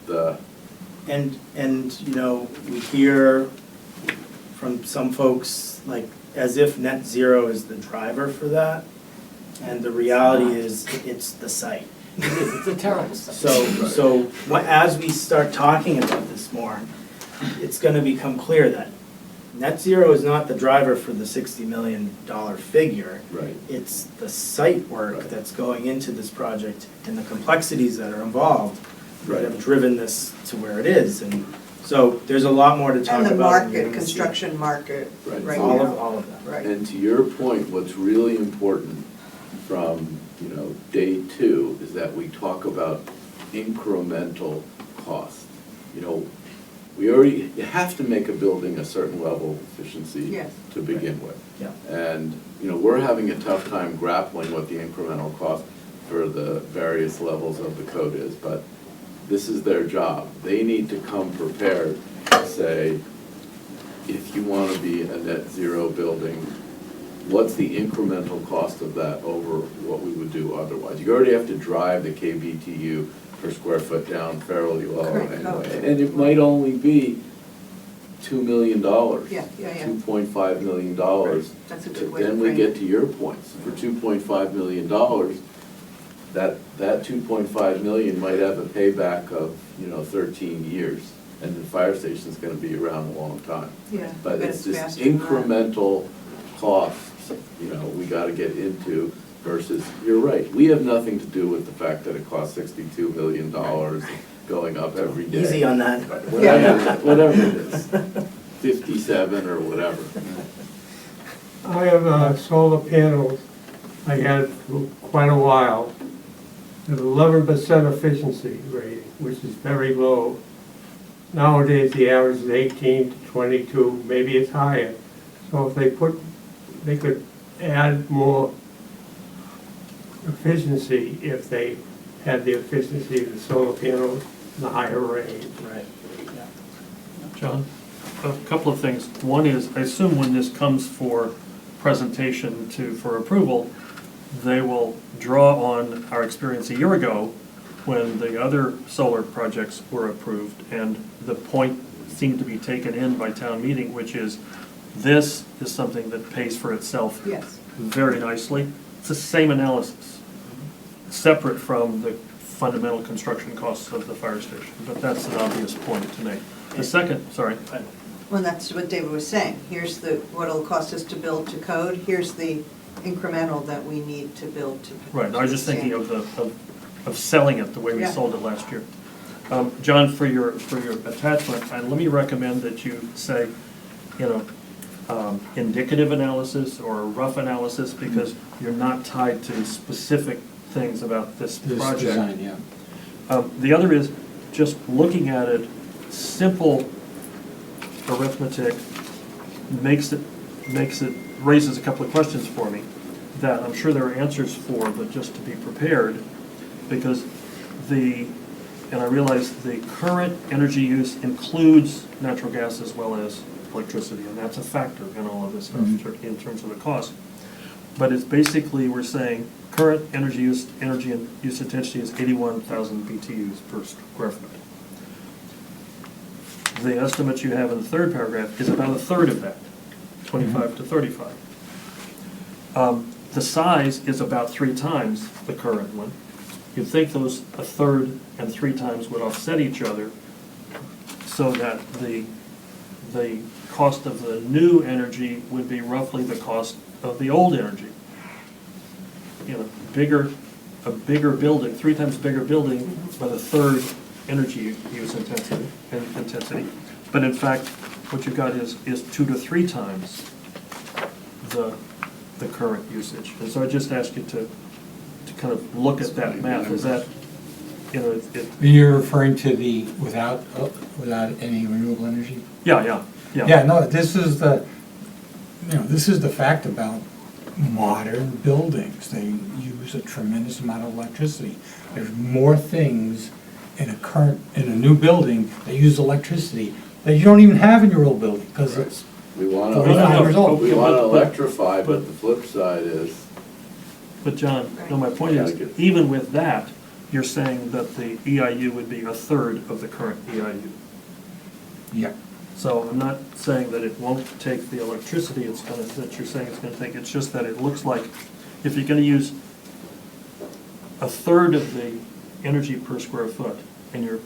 And, you know, we hear from some folks, like, as if net zero is the driver for that. And the reality is, it's the site. It's a terrible stuff. So as we start talking about this more, it's gonna become clear that net zero is not the driver for the $60 million figure. right, It's the site work Right. that's going into this project and the complexities that are involved that have driven this to where it is. And so there's a lot more to talk and about. the and you're market, gonna see construction market Right. right All now. of, all of that. Right. and to your point, what's really important from, you know, day two is that we talk about incremental cost. You know, you have to make a building a certain level of efficiency Yes. to begin with. Yeah. And, you know, we're having a tough time grappling what the incremental cost for the various levels of the code is, but this is their job. They need to come prepared to say, if you want to be a net zero building, what's the incremental cost of that over what we would do otherwise? You already have to drive the KBTU per square foot down fairly low Correct. anyway. And it might only be $2 million. Yeah, yeah, yeah. $2.5 million. That's a good way to Then we frame get it. to your points. For $2.5 million, that $2.5 million might have a payback of, you know, 13 years. And the fire station's gonna be around a long time. Yeah. But but it's this faster than that. incremental costs, you know, we gotta get into versus, you're right, we have nothing to do with the fact that it costs $62 million going up every day. Easy on that. Whatever it is, 57 or whatever. I have solar panels I had for quite a while, at 11% efficiency rating, which is very low. Nowadays, the average is 18 to 22, maybe it's higher. So if they could add more efficiency if they had the efficiency of the solar panels in the higher range. Right. John, a couple of things. One is, I assume when this comes for presentation for approval, they will draw on our experience a year ago when the other solar projects were approved, and the point seemed to be taken in by town meeting, which is, this is something that pays for itself Yes. very nicely. It's the same analysis, separate from the fundamental construction costs of the fire station, but that's an obvious point to make. The second, sorry, Well, that's what David was saying. Here's what it'll cost us to build to code, here's the incremental that we need to build to. right, I was just thinking of of selling it the way we Yeah. sold it last year. John, for your attachment, let me recommend that you say, indicative analysis or a rough analysis, because you're not tied to specific things about this This project. design, yeah. The other is, just looking at it, simple arithmetic raises a couple of questions for me that I'm sure there are answers for, but just to be prepared, because and I realize the current energy use includes natural gas as well as electricity, and that's a factor in all of this stuff in terms of the cost. But it's basically, we're saying, current energy use intensity is 81,000 BTUs per square foot. The estimate you have in the third paragraph is about a third of that, 25 to 35. The size is about 3 times the current one. You'd think those a third and 3 times would offset each other, so that the cost of the new energy would be roughly the cost of the old energy. A bigger building, 3 times bigger building, but a third energy use intensity. But in fact, what you've got is 2 to 3 times the current usage. And so I just ask you to kind of look at that math. Is that, You're referring to the without any renewable energy? yeah. Yeah, no, this is the fact about modern buildings. They use a tremendous amount of electricity. There's more things in a new building that use electricity that you don't even have in your old building, because it's We want 45 years old. we want to But- electrify, but- but the flip side is, But John, no, my point is, even with that, you're saying that the EIU would be a third of the current EIU. Yeah. So I'm not saying that it won't take the electricity that you're saying it's gonna take, it's just that it looks like if you're gonna use a third of the energy per square foot and you're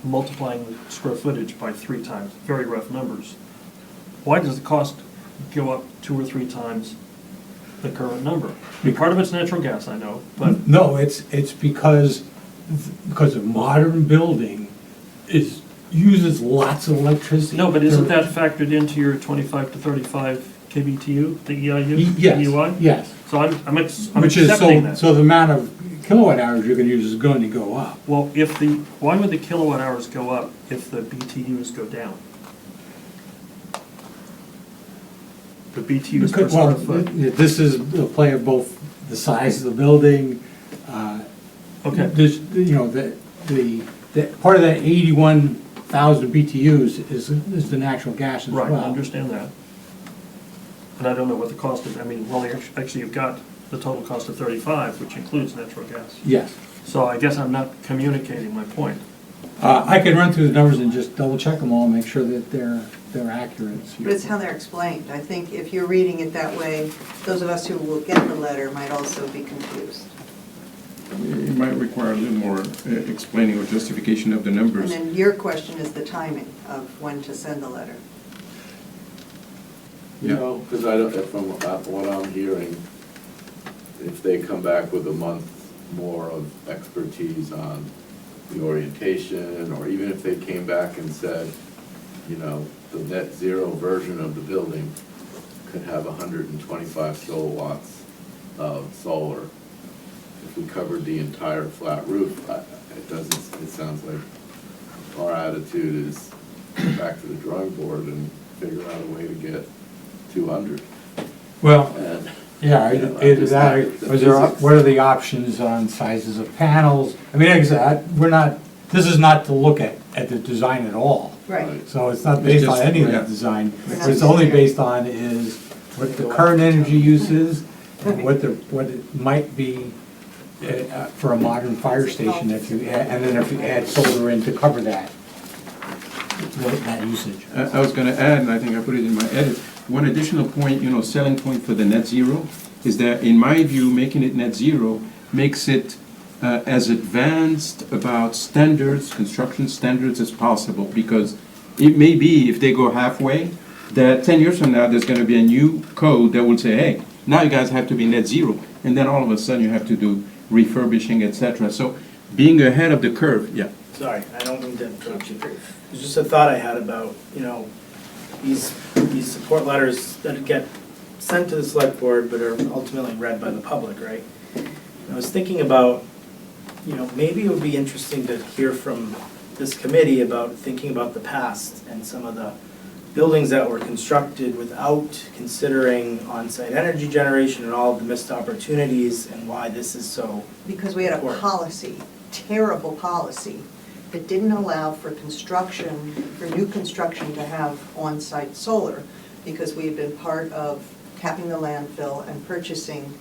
multiplying the square footage by 3 times, very rough numbers, why does the cost go up 2 or 3 times the current number? I mean, part of it's natural gas, I know, but No, it's because of modern building uses lots of electricity. no, but isn't that factored into your 25 to 35 KBTU, the EIU? Yes, EUI? yes. So I'm Which is, accepting that. so the amount of kilowatt hours you're gonna use is going to go up. Well, why would the kilowatt hours go up if the BTUs go down? The BTUs per Well, square foot. this is a play of both the size of the building, Okay, part of that 81,000 BTUs is the natural gas as well. right, I understand that. And I don't know what the cost of, I mean, well, actually, you've got the total cost of 35, which includes natural gas. Yes. So I guess I'm not communicating my point. I can run through the numbers and just double check them all, and make sure that they're accurate. But it's how they're explained. I think if you're reading it that way, those of us who will get the letter might also be confused. It might require a little more explaining or justification of the And numbers. then your question is the timing of when to send the letter. you know, because from what I'm hearing, if they come back with a month more of expertise on the orientation, or even if they came back and said, you know, the net zero version of the building could have 125 kilowatts of solar. If we covered the entire flat roof, it sounds like our attitude is go back to the drawing board and figure out a way to get 200. Well, And, yeah, you know, either just that, the or is there, physics. what are the options on sizes of panels? I mean, like I said, this is not to look at the design at all. Right. So it's not based on just- any of yeah. the design. We're What not it's only there. based on is what the current energy use is, and what it might be for a modern fire station, and then if you add solar in to cover that usage. I was gonna add, and I think I put it in my edit, one additional point, selling point for the net zero is that, in my view, making it net zero makes it as advanced about standards, construction standards as possible, because it may be, if they go halfway, that 10 years from now, there's gonna be a new code that will say, hey, now you guys have to be net zero, and then all of a sudden you have to do refurbishing, et cetera. So being ahead of the curve, yeah. Sorry, I don't mean to interrupt you. It's just a thought I had about, these support letters that get sent to the select board but are ultimately read by the public, right? I was thinking about, maybe it would be interesting to hear from this committee about thinking about the past and some of the buildings that were constructed without considering on-site energy generation and all of the missed opportunities, and why this is so. Because we had a Important. policy, terrible policy, that didn't allow for construction, for new construction to have on-site solar, because we had been part of capping the landfill and purchasing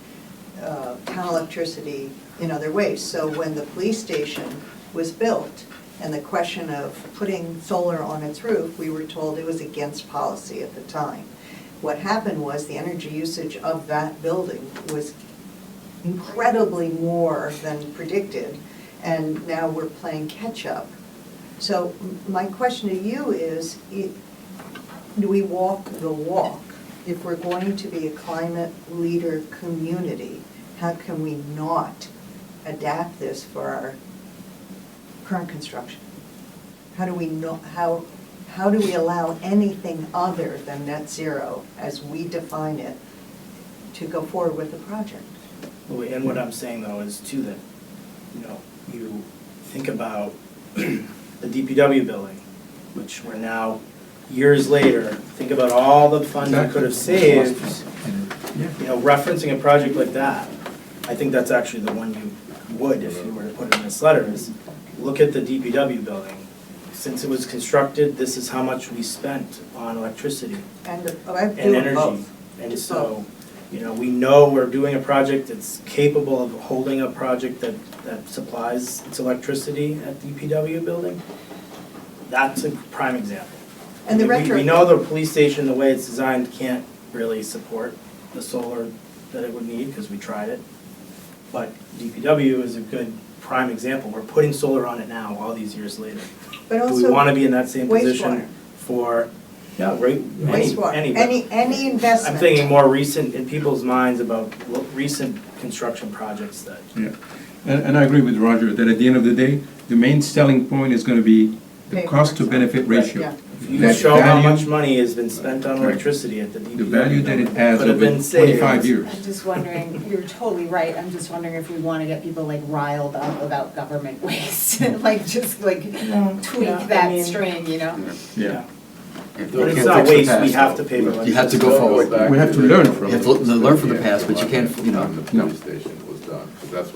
town electricity in other ways. So when the police station was built, and the question of putting solar on its roof, we were told it was against policy at the time. What happened was the energy usage of that building was incredibly more than predicted, and now we're playing catch-up. So my question to you is, do we walk the walk? If we're going to be a climate leader community, how can we not adapt this for our current construction? How do we know, how do we allow anything other than net zero, as we define it, to go forward with the project? And what I'm saying though is too that, you think about the DPW building, which we're now years later, think about all the funds you could have saved, you know, referencing a project like that. I think that's actually the one you would, if you were to put it in this letter, is look at the DPW building. Since it was constructed, this is how much we spent on electricity And I've and doing energy. both. And so, you know, we know we're doing a project that's capable of holding a project that supplies its electricity at DPW building. That's a prime example. And the We know the police station, the way it's designed, can't really support the solar that it would need, because we tried it. But DPW is a good prime example. We're putting solar on it now, all these years later. But Do we also wanna be in that same wastewater. position for, yeah, wastewater, any. any investment. I'm thinking more recent, in people's minds about recent construction projects that, Yeah, and I agree with Roger, that at the end of the day, the main selling point is gonna be the Pay for cost to benefit itself. ratio. Yeah. if you That show how value- much money has been spent on Right. electricity at the DPW. The value that it building, adds could have over been saved. 25 years. I'm just wondering, you're totally right, I'm just wondering if we want to get people like riled up about government waste, like just like Yeah, tweak I that mean- string, you know? Yeah. But But it's can't not fix the waste, we past, have though. to pay for it. You have to go Still forward. goes back We have to learn from You have it. to learn from the past, but you can't, you know, The no. police station was done, because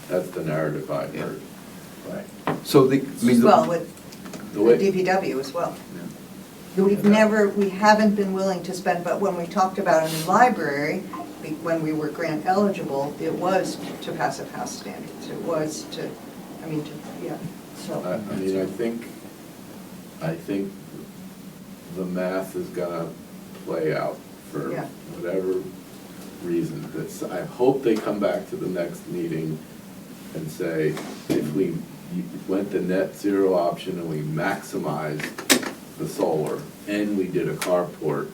that's the narrative I've Yeah. heard. so the, I mean, Well, the- with The the way, DPW as well. We haven't been willing to spend, but when we talked about a new library, when we were grant eligible, it was to passive house standards. It was to, yeah, so. I mean, I think the math is gonna play out for Yeah. whatever reason. I hope they come back to the next meeting and say, if we went the net zero option and we maximized the solar and we did a carport,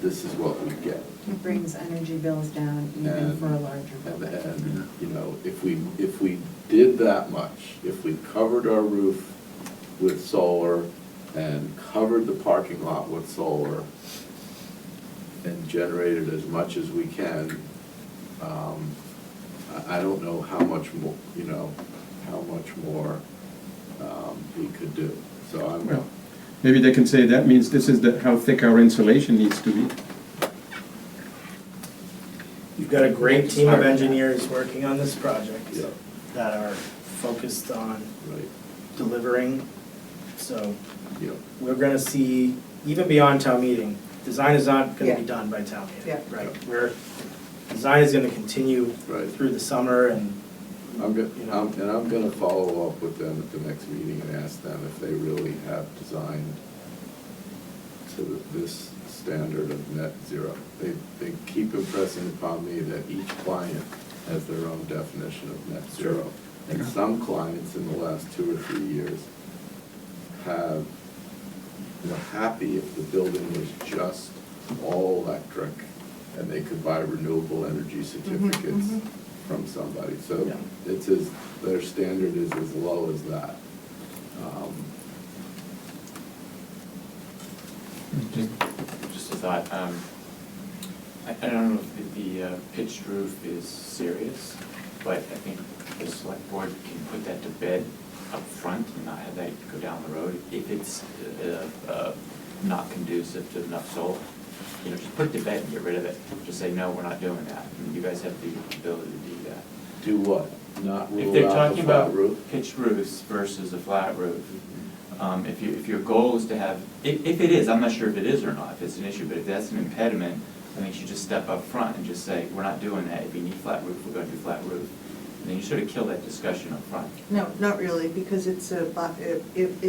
this is what we get. It brings energy bills down even And- for a larger And, building. you know, if we did that much, if we covered our roof with solar and covered the parking lot with solar and generated as much as we can, I don't know how much more, you know, how much more we could do. So Well, maybe they can say that means this is how thick our insulation needs to be. You've got a great team of engineers working on this project Yeah. that are focused on right, delivering. So yeah. we're gonna see, even beyond town meeting, design is not gonna be Yeah. done by town meeting. Yeah. Right, design is gonna continue Right. through the summer and, I'm you know. I'm gonna follow up with them at the next meeting and ask them if they really have designed to this standard of net zero. They keep impressing upon me that each client has their own definition of net zero. And some clients in the last 2 or 3 years were happy if the building was just all electric and they could buy renewable energy certificates from somebody. So Yeah. their standard is as low as that. Just a thought, I don't know if the pitched roof is serious, but I think the select board can put that to bed up front and not have that go down the road if it's not conducive to enough solar. You know, just put it to bed and get rid of it. Just say, no, we're not doing that. And you guys have the ability to do that. Do what? Not If rule they're out talking the flat about roof? pitched roofs versus a flat roof, if your goal is to have, if it is, I'm not sure if it is or not, if it's an issue, but if that's an impediment, I think you should just step up front and just say, we're not doing that. If you need flat roof, we're gonna do flat roof. And then you sort of kill that discussion up front. No, not really, because it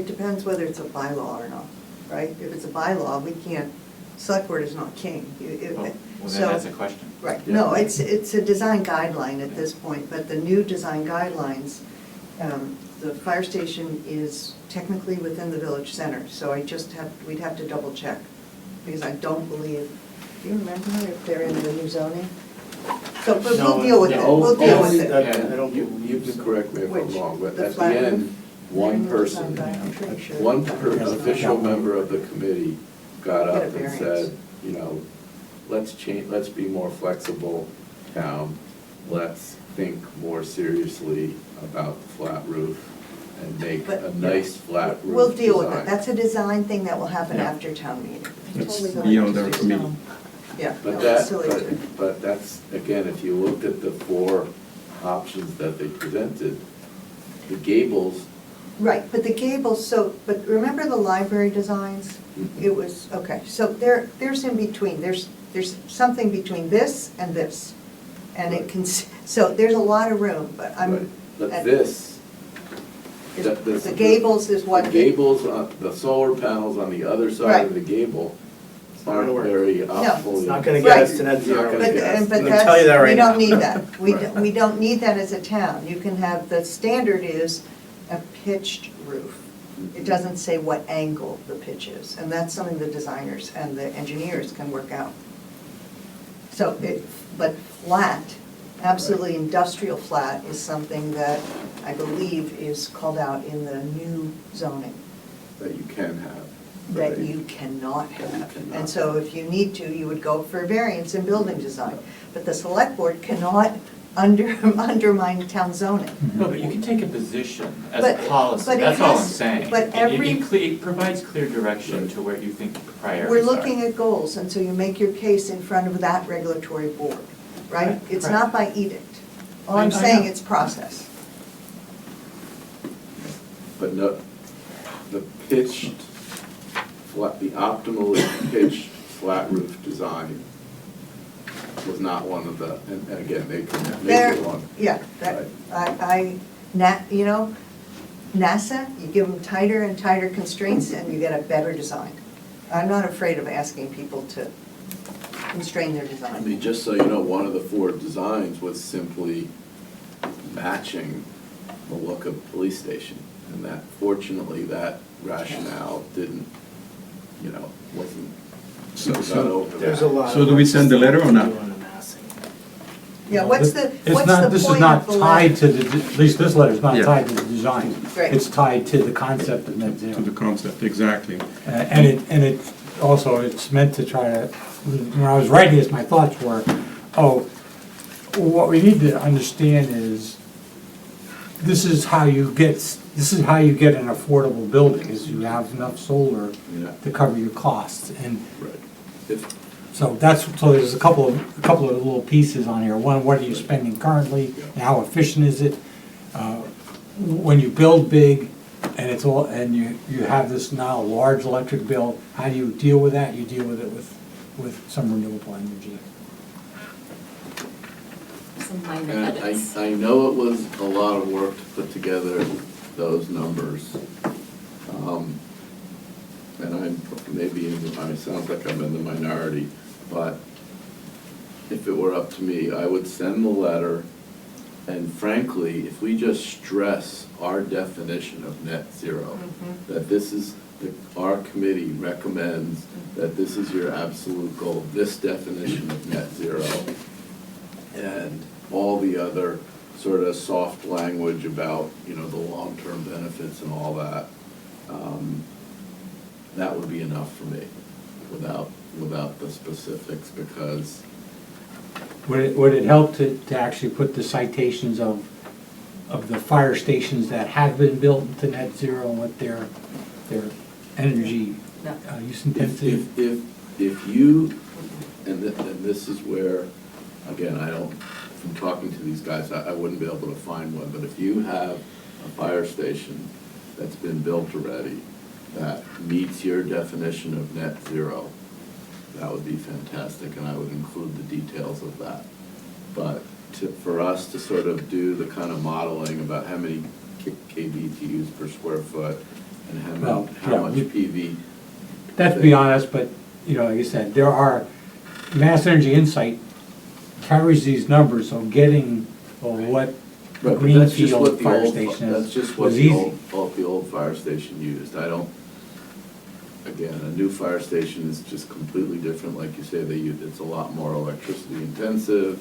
depends whether it's a bylaw or not, right? If it's a bylaw, we can't, select board is not king. Well, then So- that's a question. Right, Yeah. no, it's a design guideline at this point, but the new design guidelines, the fire station is technically within the village center, so we'd have to double check, because I don't believe, do you remember if they're in the new zoning? So, but No, we'll deal with it, no, we'll deal with only it. I don't You believe can so. correct me if I'm Which? wrong, but The at the flat roof? end, one They're in the person, design guide, I'm pretty sure. one official member of the committee got Get a up and variance. said, you know, let's be more flexible, town. Let's think more seriously about the flat roof and make But- a nice flat roof We'll deal with it. design. That's a design thing that will happen Yeah. after town meeting. It's Totally don't beyond our understand. committee. Yeah, no, But it's that, silly to- but that's, again, if you looked at the four options that they presented, the gables, Right, but the gables, so, but remember the library designs? It was, okay, so there's in between, there's something between this and this. And it can, so there's a lot of room, but right, but and- this, the gables is what. the gables, the solar panels on the other side Right. of the gable not gonna aren't work. very No. optimally. It's not gonna get us Right. to net zero. Not gonna But, get us- but I can tell you that that's, we right don't now. need that. Right. We don't need that as a town. You can have, the standard is a pitched roof. It doesn't say what angle the pitch is, and that's something the designers and the engineers can work out. So but flat, absolutely industrial flat is something that I believe is called out in the new zoning, That you can have. that right? you cannot have. cannot. And so if you need to, you would go for variance in building design. But the select board cannot undermine town zoning. No, but you can take a position as But- a policy, but it that's all I'm has- saying. but It- every- it provides clear direction to where you think the priorities are. We're looking at goals, and so you make your case in front of that regulatory board, right? Right, It's right. not by edict. All I'm I saying, know. it's process. But no, the pitched, flat, the optimally pitched flat roof design was not one of the, and again, they can make There, it one. yeah, that, you know, NASA, you give them tighter and tighter constraints, and you get a better design. I'm not afraid of asking people to constrain their I design. mean, just so you know, one of the four designs was simply matching the look of the police station. And that, fortunately, that rationale didn't, wasn't, So- got so- over There's that. a lot. So of do we work send the letter or to not? do on the massing. Yeah, what's the It's point not, of the this is not tied letter? to the, at least this letter's not Yeah. tied to the design. Right. It's tied to the concept of net To the zero. concept, exactly. And it, also, it's meant to try to, when I was writing this, my thoughts were, what we need to understand is, this is how you get an affordable building, is you have enough solar Yeah. to cover your costs. And Right. If, so there's a couple of little pieces on here. One, what are you spending currently, and how efficient is it? When you build big, and it's all, and you have this now large electric bill, how do you deal with that? You deal with it with some renewable energy. Some minor And edits. I know it was a lot of work to put together those numbers. And it sounds like I'm in the minority, but if it were up to me, I would send the letter, and frankly, if we just stress our definition of net zero, that this is, our committee recommends that this is your absolute goal, this definition of net zero, and all the other sort of soft language about, the long-term benefits and all that, that would be enough for me, without the specifics, because, Would it help to actually put the citations of the fire stations that have been built to net zero and what their energy No. use intensity? if you, and this is where, again, from talking to these guys, I wouldn't be able to find one, but if you have a fire station that's been built already that meets your definition of net zero, that would be fantastic, and I would include the details of that. But for us to sort of do the kind of modeling about how many kBTUs per square foot and Well, how yeah, much we- PV. That's to be honest, but, like I said, there are, Mass Energy Insight carries these numbers, so getting, what the Right, but that's just what Greenfield the fire old- station That's is, just what was the easy. old fire station used. Again, a new fire station is just completely different, like you say, it's a lot more electricity intensive.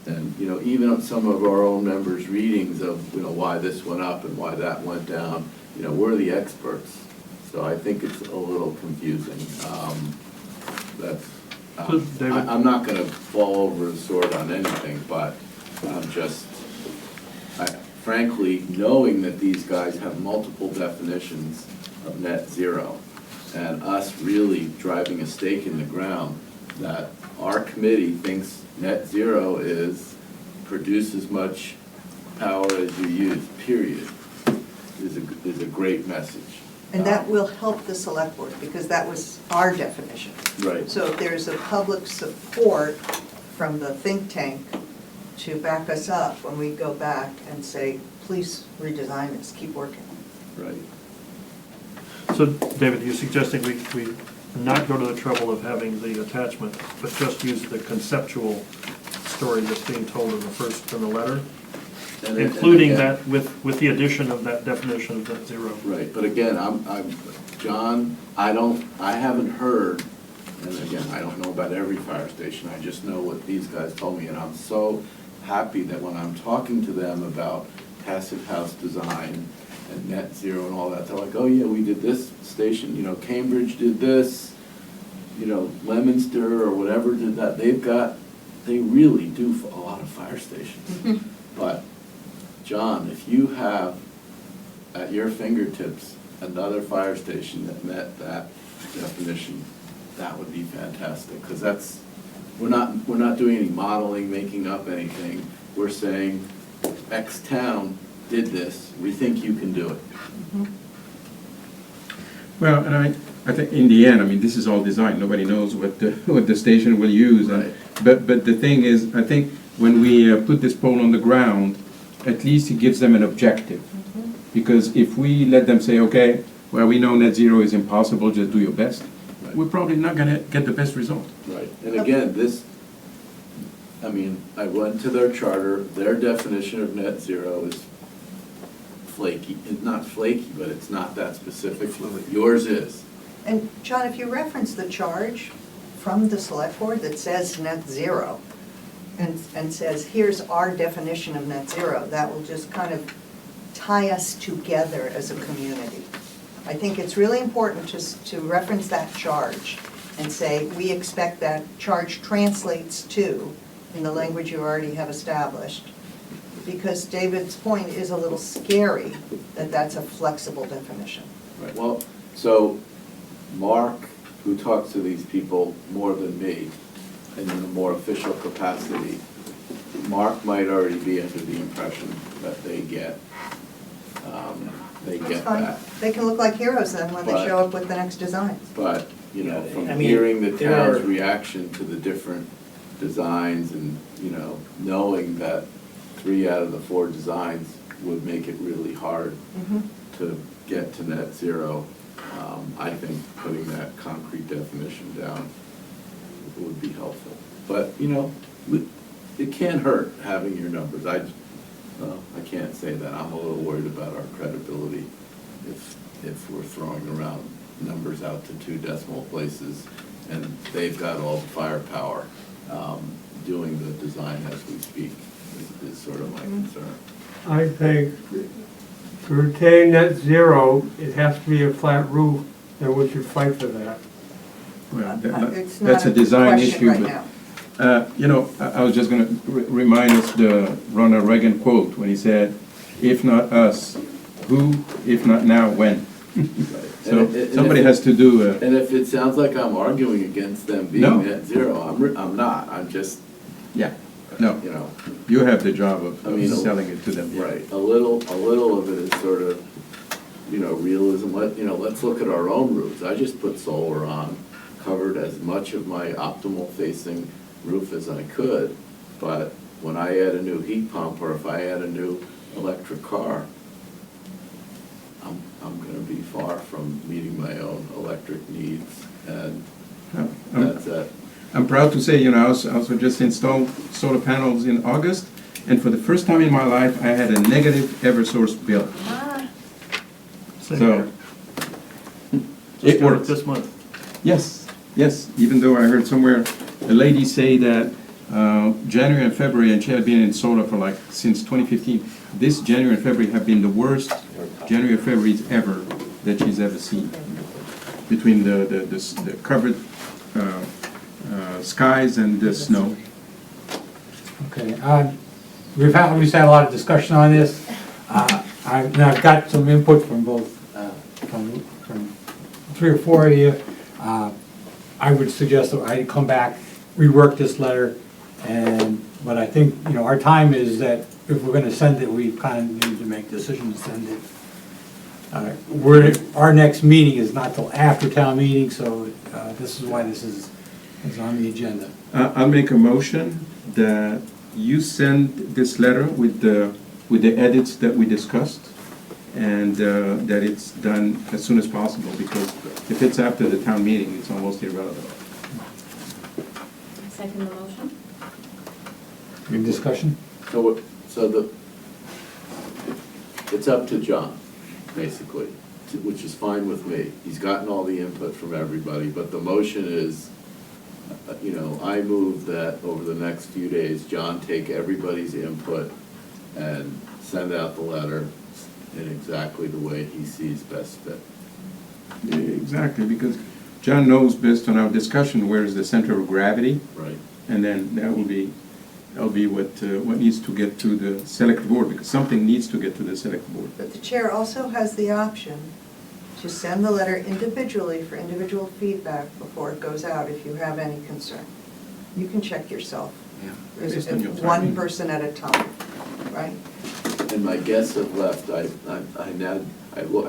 And, even some of our own members' readings of, why this went up and why that went down, we're the experts. So I think it's a little confusing. So, David- I'm not gonna fall over the sword on anything, but I'm just, frankly, knowing that these guys have multiple definitions of net zero, and us really driving a stake in the ground, that our committee thinks net zero is produce as much power as you use, period, is a great message. And that will help the select board, because that was our definition. Right. So if there's a public support from the think tank to back us up when we go back and say, please redesign this, keep working. Right. So, David, you're suggesting we not go to the trouble of having the attachment, but just use the conceptual story that's being told in the letter? And Including again- that with the addition of that definition of net zero. Right, but again, John, I haven't heard, and again, I don't know about every fire station, I just know what these guys told me, and I'm so happy that when I'm talking to them about passive house design and net zero and all that, they're like, oh yeah, we did this station, you know, Cambridge did this, you know, Leominster or whatever did that, they really do a lot of fire stations. But, John, if you have at your fingertips another fire station that met that definition, that would be fantastic, because that's, we're not doing any modeling, making up anything. We're saying, X town did this, we think you can do it. Well, and I think in the end, I mean, this is all design, nobody knows what the station will use. Right. But the thing is, I think when we put this pole on the ground, at least it gives them an objective. Because if we let them say, okay, well, we know net zero is impossible, just do your best, Right. we're probably not gonna get the best result. Right, and again, I mean, I went to their charter, their definition of net zero is flaky, it's not flaky, but it's not that specific. Yours is. And John, if you reference the charge from the select board that says net zero, and says, here's our definition of net zero, that will just kind of tie us together as a community. I think it's really important to reference that charge and say, we expect that charge translates to, in the language you already have established, because David's point is a little scary, that that's a flexible definition. Right, well, so Mark, who talks to these people more than me, in a more official capacity, Mark might already be under the impression that they get That's fine. that. They can look like heroes then when they But- show up with the next designs. But, you know, Yeah, from I mean, hearing the there town's are- reaction to the different designs and, you know, knowing that 3 out of the 4 designs would make it really hard to get to net zero, I think putting that concrete definition down would be helpful. But, you know, it can't hurt having your numbers. I can't say that. I'm a little worried about our credibility if we're throwing around numbers out to 2 decimal places and they've got all the firepower doing the design as we speak is sort of my concern. I think to retain net zero, it has to be a flat roof, and we should fight for that. Well, It's that's not a design question issue, right but, now. you know, I was just gonna remind us the Ronald Reagan quote when he said, if not us, who, if not now, when? So And somebody if- has to do a, And if it sounds like I'm arguing against them being No. net zero, I'm not. I'm just, yeah, no, you know, you have the job of I mean, selling it to them. yeah. right. A little of it is sort of, you know, realism. Let's look at our own roofs. I just put solar on, covered as much of my optimal facing roof as I could. But when I add a new heat pump or if I add a new electric car, I'm gonna be far from meeting my own electric needs, and that's it. I'm proud to say, you know, I also just installed solar panels in August, and for the first time in my life, I had a negative Eversource bill. Same So, here. it Just got works. this month. Yes, even though I heard somewhere a lady say that January and February, and she had been in solar for like since 2015, this January and February have been the worst January and February ever that she's ever seen. Between the covered skies and the snow. Okay, we've had a lot of discussion on this. I've got some input from both, from 3 or 4 of you. I would suggest that I come back, rework this letter, but I think, our time is that if we're gonna send it, we kind of need to make decisions to send it. Our next meeting is not till after town meeting, so this is why this is on the agenda. I'll make a motion that you send this letter with the edits that we discussed, and that it's done as soon as possible, because if it's after the town meeting, it's almost irrelevant. Second the motion? Any discussion? It's up to John, basically, which is fine with me. He's gotten all the input from everybody, but the motion is, I move that over the next few days, John take everybody's input and send out the letter in exactly the way he sees best fit. Exactly, because John knows, based on our discussion, where is the center of gravity, Right. and then that'll be what needs to get to the select board, because something needs to get to the select board. But the chair also has the option to send the letter individually for individual feedback before it goes out if you have any concern. You can check yourself. Yeah. Based on your One timing. person at a time, right? And my guests have left. I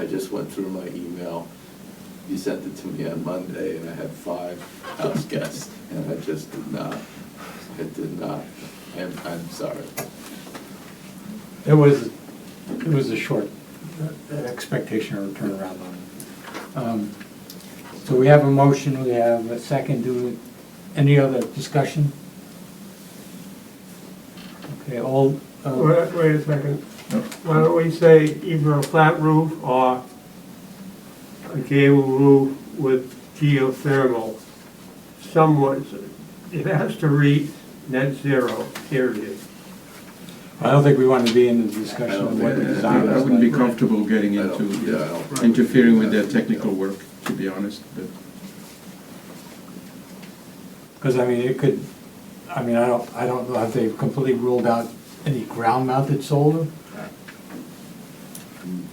just went through my email. You sent it to me on Monday, and I had 5 house guests, and I just did not. I'm sorry. It was a short expectation or turnaround on it. So we have a motion, we have a second. Any other discussion? Okay, all, Wait a second. Why don't we say either a flat roof or a gable roof with geothermal? Somewhat, it has to reach net zero, period. I don't think we want to be in the discussion of what the design I is. wouldn't be like. comfortable getting I don't- into interfering with their technical work, to be honest, but. Because, it could, I don't know if they've completely ruled out any ground-mounted solar.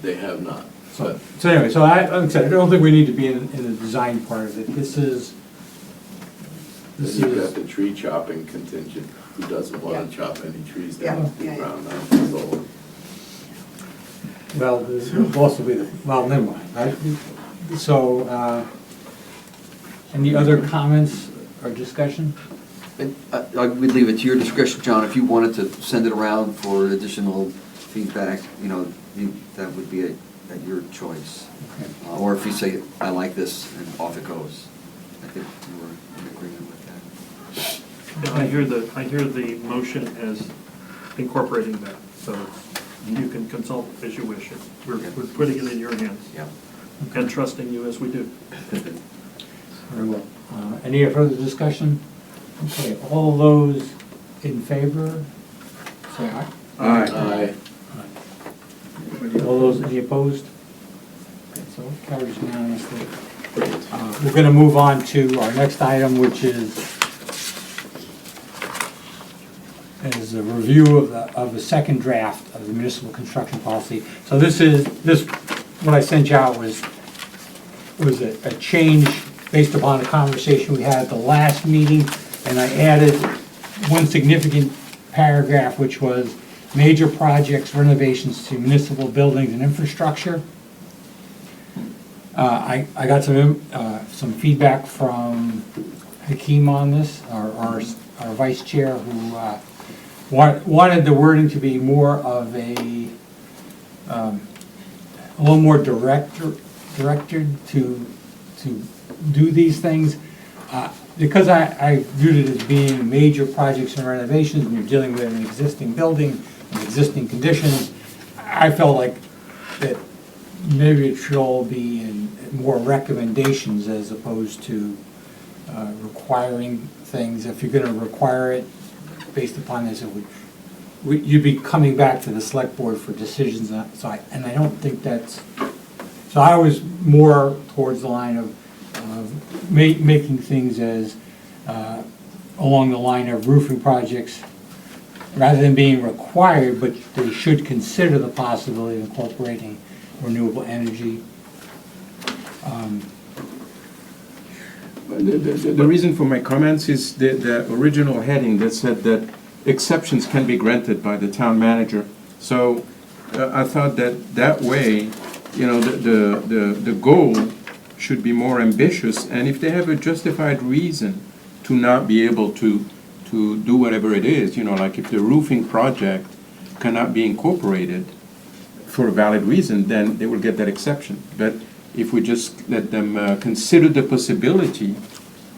They have not. So anyway, like I said, I don't think we need to be in the design part of it. This is, You've got the tree chopping contingent. Who doesn't want to Yeah. chop any trees Yeah, down to yeah, the yeah. ground mounted solar? well, this will also be never mind, right? So, any other comments or discussion? And I would leave it to your discretion, John, if you wanted to send it around for additional feedback, that would be at your choice. Okay. Or if you say, I like this, and off it goes. I think we're in agreement with that. And I hear the motion as incorporating that, so you can consult as you wish. We're putting it in your hands Yeah. and trusting you as we do. Very well. Any further discussion? Okay, all those in favor, say aye. Aye. All those, any opposed? Okay, so it carries unanimously. We're going to move on to our next item, which is a review of the second draft of the municipal construction policy. So what I sent you out was a change based upon a conversation we had at the last meeting, and I added one significant paragraph, which was major projects, renovations to municipal buildings and infrastructure. I got some feedback from Hakeem on this, our vice chair, who wanted the wording to be more of a little more directed to do these things. Because I viewed it as being major projects and renovations, and you're dealing with an existing building, and existing conditions, I felt like that maybe it should all be in more recommendations as opposed to requiring things. If you're gonna require it based upon this, you'd be coming back to the select board for decisions, and I don't think that's, so I was more towards the line of making things as, along the line of roofing projects, rather than being required, but they should consider the possibility of incorporating renewable energy. The reason for my comments is the original heading that said that exceptions can be granted by the town manager. So I thought that way, you know, the goal should be more ambitious, and if they have a justified reason to not be able to do whatever it is, you know, like if the roofing project cannot be incorporated for a valid reason, then they will get that exception. But if we just let them consider the possibility,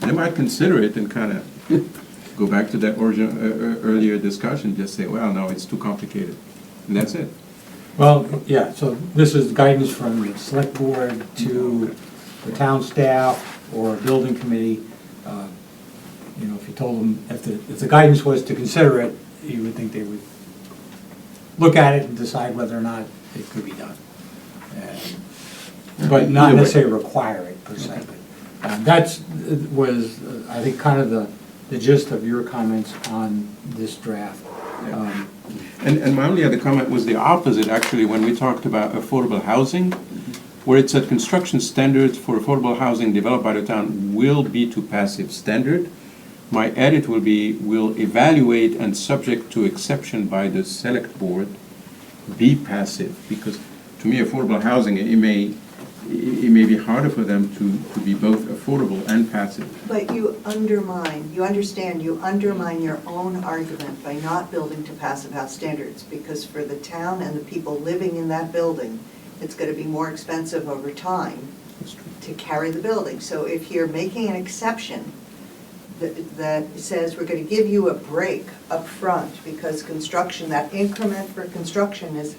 they might consider it and kind of go back to that earlier discussion, just say, well, no, it's too complicated, and that's it. Well, yeah, so this is guidance from the select board to the town staff or a building committee. You know, if you told them, if the guidance was to consider it, you would think they would look at it and decide whether or not it could be done. But not Either way. necessarily require it per se. But was, I think, kind of the gist of your comments on this draft. And my only other comment was the opposite, actually, when we talked about affordable housing, where it said construction standards for affordable housing developed by the town will be to passive standard. My edit will be, will evaluate and subject to exception by the select board, be passive, because to me, affordable housing, it may be harder for them to be both affordable and passive. But you understand, you undermine your own argument by not building to passive house standards, because for the town and the people living in that building, it's gonna be more expensive over time That's true. to carry the building. So if you're making an exception that says we're gonna give you a break up front because construction, that increment for construction is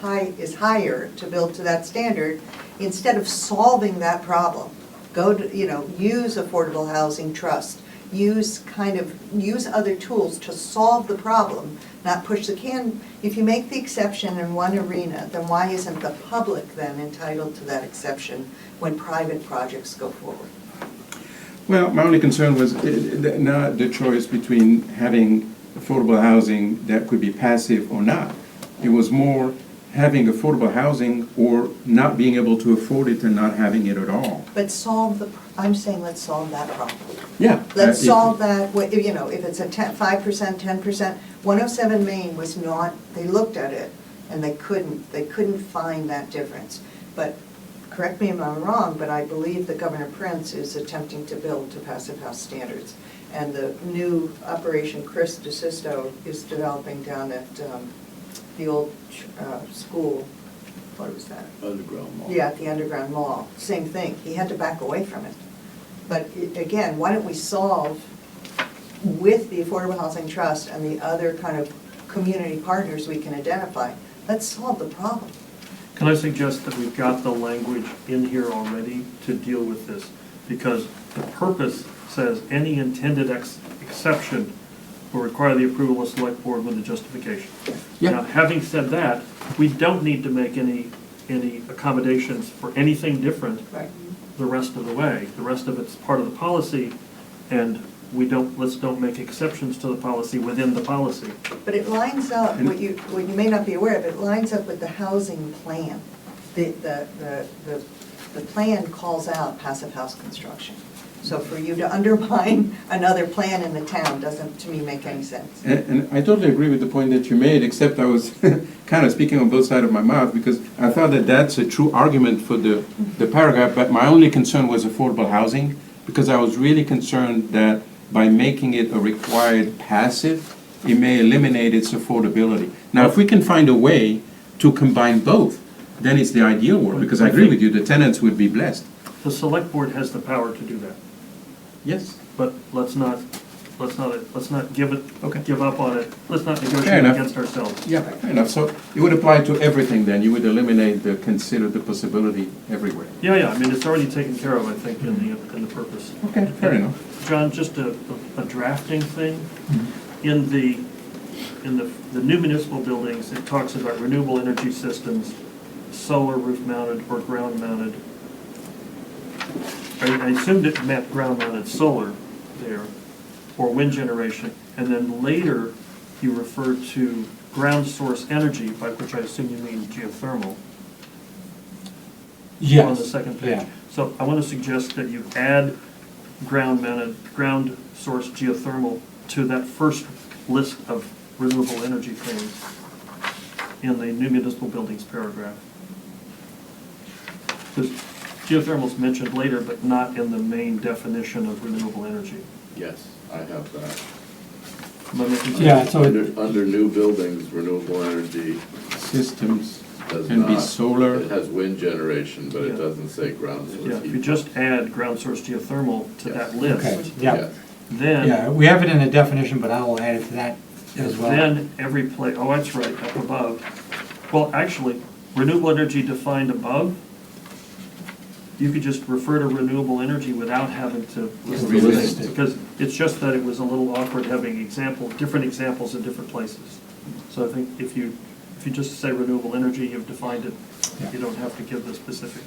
higher to build to that standard, instead of solving that problem, go to, use affordable housing trust, use other tools to solve the problem, not push the can. If you make the exception in one arena, then why isn't the public then entitled to that exception when private projects go forward? Well, my only concern was not the choice between having affordable housing that could be passive or not. It was more having affordable housing or not being able to afford it and not having it at all. But I'm saying let's solve that problem. Yeah. Let's if- solve that, if it's a 5%, 10%, 107 Main was not, they looked at it and they couldn't find that difference. But correct me if I'm wrong, but I believe that Governor Prince is attempting to build to passive house standards. And the new Operation Chris DeSisto is developing down at the old school, what was that? Underground mall. Yeah, at the underground mall, same thing, he had to back away from it. But again, why don't we solve with the Affordable Housing Trust and the other kind of community partners we can identify, let's solve the problem. Can I suggest that we've got the language in here already to deal with this? Because the purpose says any intended exception will require the approval of select board with a justification. Yeah. Now, having said that, we don't need to make any accommodations for anything different Right. the rest of the way. The rest of it's part of the policy, and let's don't make exceptions to the policy within the policy. But it lines up, what you may not be aware of, it lines up with the housing plan. The plan calls out passive house construction. So for you to undermine another plan in the town doesn't, to me, make any sense. And I totally agree with the point that you made, except I was kind of speaking on both sides of my mouth, because I thought that that's a true argument for the paragraph, but my only concern was affordable housing, because I was really concerned that by making it a required passive, it may eliminate its affordability. Now, if we can find a way to combine both, then it's the ideal world, because I agree with you, the tenants would be blessed. The select board has the power to do that, Yes. but let's not give Okay. up on it. Let's not Fair negotiate enough. against ourselves. Yeah, fair enough. So it would apply to everything then. You would eliminate the consider the possibility everywhere. Yeah, I mean, it's already taken care of, I think, in the purpose. Okay, fair enough. John, just a drafting thing. In the new municipal buildings, it talks about renewable energy systems, solar roof-mounted or ground-mounted. I assumed it meant ground-mounted solar there, or wind generation. And then later, you refer to ground source energy, by which I assume you mean geothermal, Yes. on the second page. Yeah. So I want to suggest that you add ground source geothermal to that first list of renewable energy things in the new municipal buildings paragraph. Because geothermal is mentioned later, but not in the main definition of renewable energy. Yes, I have that. Am I making sense? Yeah, so Under new buildings, renewable energy Systems does can be not. solar. It has wind generation, but it Yeah. doesn't say ground source Yeah, heat. if you just add ground source geothermal to that Okay, list, yeah, Yes. then. yeah, we have it in a definition, but I will add it to that as well. Then every place, oh, that's right, up above. Well, actually, renewable energy defined above, you could just refer to renewable energy without having to list the List things. it. Because it's just that it was a little awkward having different examples in different places. So I think if you just say renewable energy, you've defined it, Yeah. you don't have to give the specifics.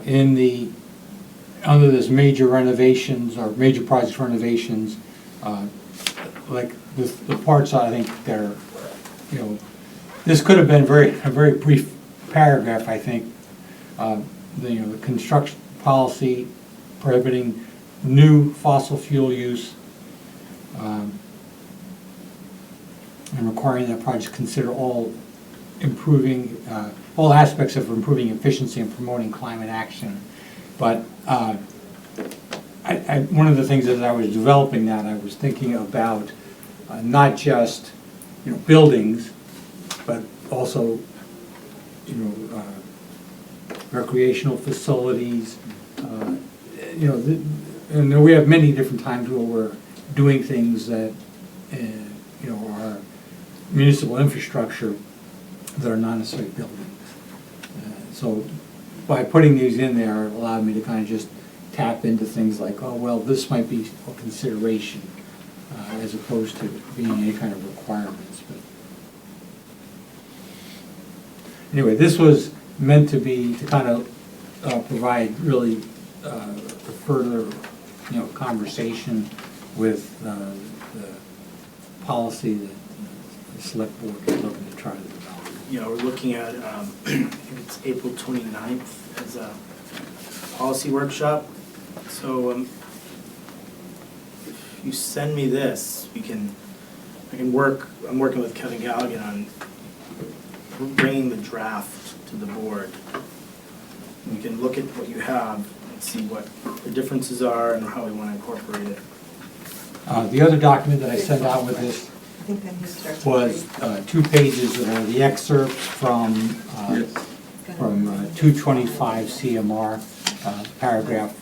In the, under this major renovations or major project renovations, like the parts I think they're, you know, this could have been a very brief paragraph, I think. The construction policy prohibiting new fossil fuel use, and requiring that projects consider all all aspects of improving efficiency and promoting climate action. But one of the things as I was developing that, I was thinking about not just, buildings, but also, recreational facilities. And we have many different times where we're doing things that, are municipal infrastructure that are not necessarily buildings. So by putting these in there, it allowed me to kind of just tap into things like, oh, well, this might be a consideration, as opposed to being any kind of requirements. But anyway, this was meant to kind of provide really a further, conversation with the policy that the select board is looking to try to develop. We're looking at, I think it's April 29th as a policy workshop. So if you send me this, I'm working with Kevin Galligan on bringing the draft to the board. We can look at what you have and see what the differences are and how we want to incorporate it. The other document that I sent out with this I think then he starts. was 2 pages that are the excerpts from Yes. 225 CMR, paragraph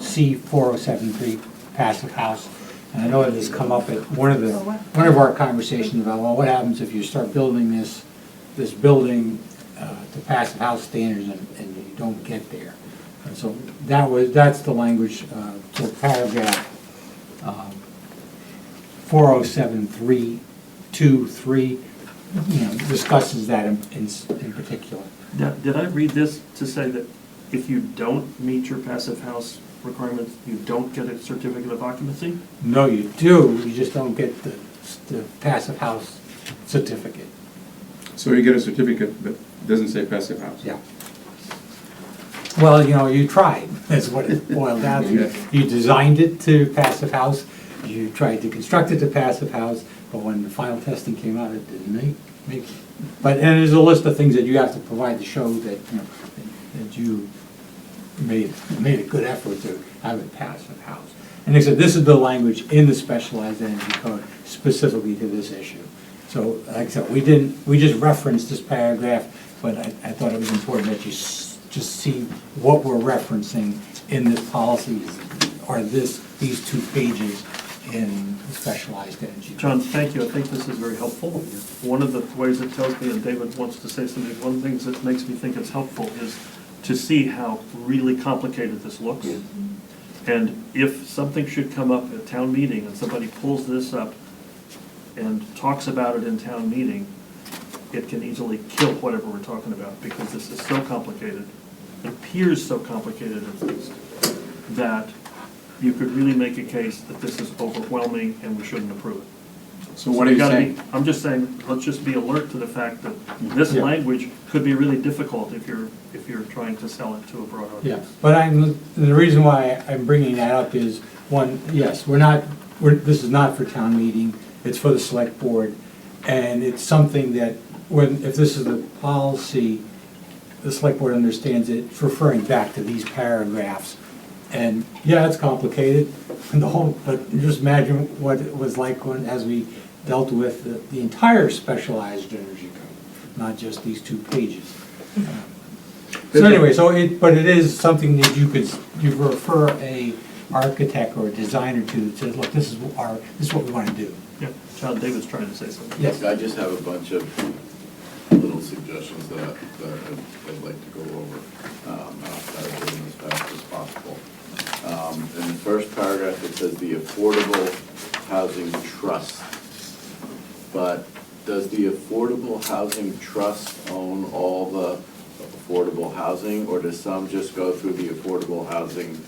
C4073, passive house. And I know it has come up at one of our conversations about, well, what happens if you start building this building to passive house standards and you don't get there? And so that's the language, so paragraph 407323, discusses that in particular. Now, did I read this to say that if you don't meet your passive house requirements, you don't get a certificate of occupancy? No, you do, you just don't get the passive house certificate. So you get a certificate, but it doesn't say passive house. Yeah. Well, you tried, that's what it boiled down to. Yeah. You designed it to passive house, you tried to construct it to passive house, but when the final testing came out, it didn't make. And there's a list of things that you have to provide to show that, that you made a good effort to have a passive house. And they said, this is the language in the specialized energy code specifically to this issue. So, like I said, we just referenced this paragraph, but I thought it was important that you just see what we're referencing in this policy, or these 2 pages in the specialized energy code. John, thank you. I think this is very helpful. One of the ways it tells me, and David wants to say something, one of the things that makes me think it's helpful is to see how really complicated this looks. And if something should come up at town meeting and somebody pulls this up and talks about it in town meeting, it can easily kill whatever we're talking about, because this is so complicated. It appears so complicated at least, that you could really make a case that this is overwhelming and we shouldn't approve it. So what are you we gotta saying? be- I'm just saying, let's just be alert to the fact that this Yeah. language could be really difficult if you're trying to sell it to a broad Yeah, audience. but the reason why I'm bringing that up is, one, yes, this is not for town meeting, it's for the select board, and it's something that, if this is the policy, the select board understands it's referring back to these paragraphs. And, yeah, it's complicated, but just imagine what it was like as we dealt with the entire specialized energy code, not just these 2 pages. So anyway, but it is something that you refer a architect or a designer to that says, look, this is what we want to do. Yeah, John David's trying to say something. Yes. I just have a bunch of little suggestions that I'd like to go over. I'll try to do them as fast as possible. In the first paragraph, it says the Affordable Housing Trust. But does the Affordable Housing Trust own all the affordable housing, or does some just go through the Affordable Housing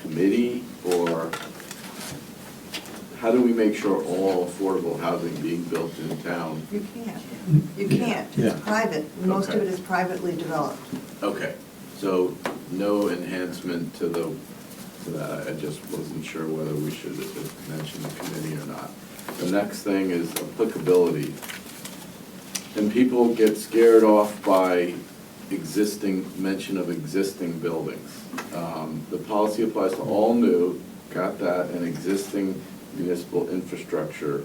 Committee, or how do we make sure all affordable housing being built in town? You can't. You can't. Yeah. It's private. Most of Okay. it is privately developed. Okay, so no enhancement to that, I just wasn't sure whether we should mention the committee or not. The next thing is applicability. And people get scared off by mention of existing buildings. The policy applies to all new, got that, and existing municipal infrastructure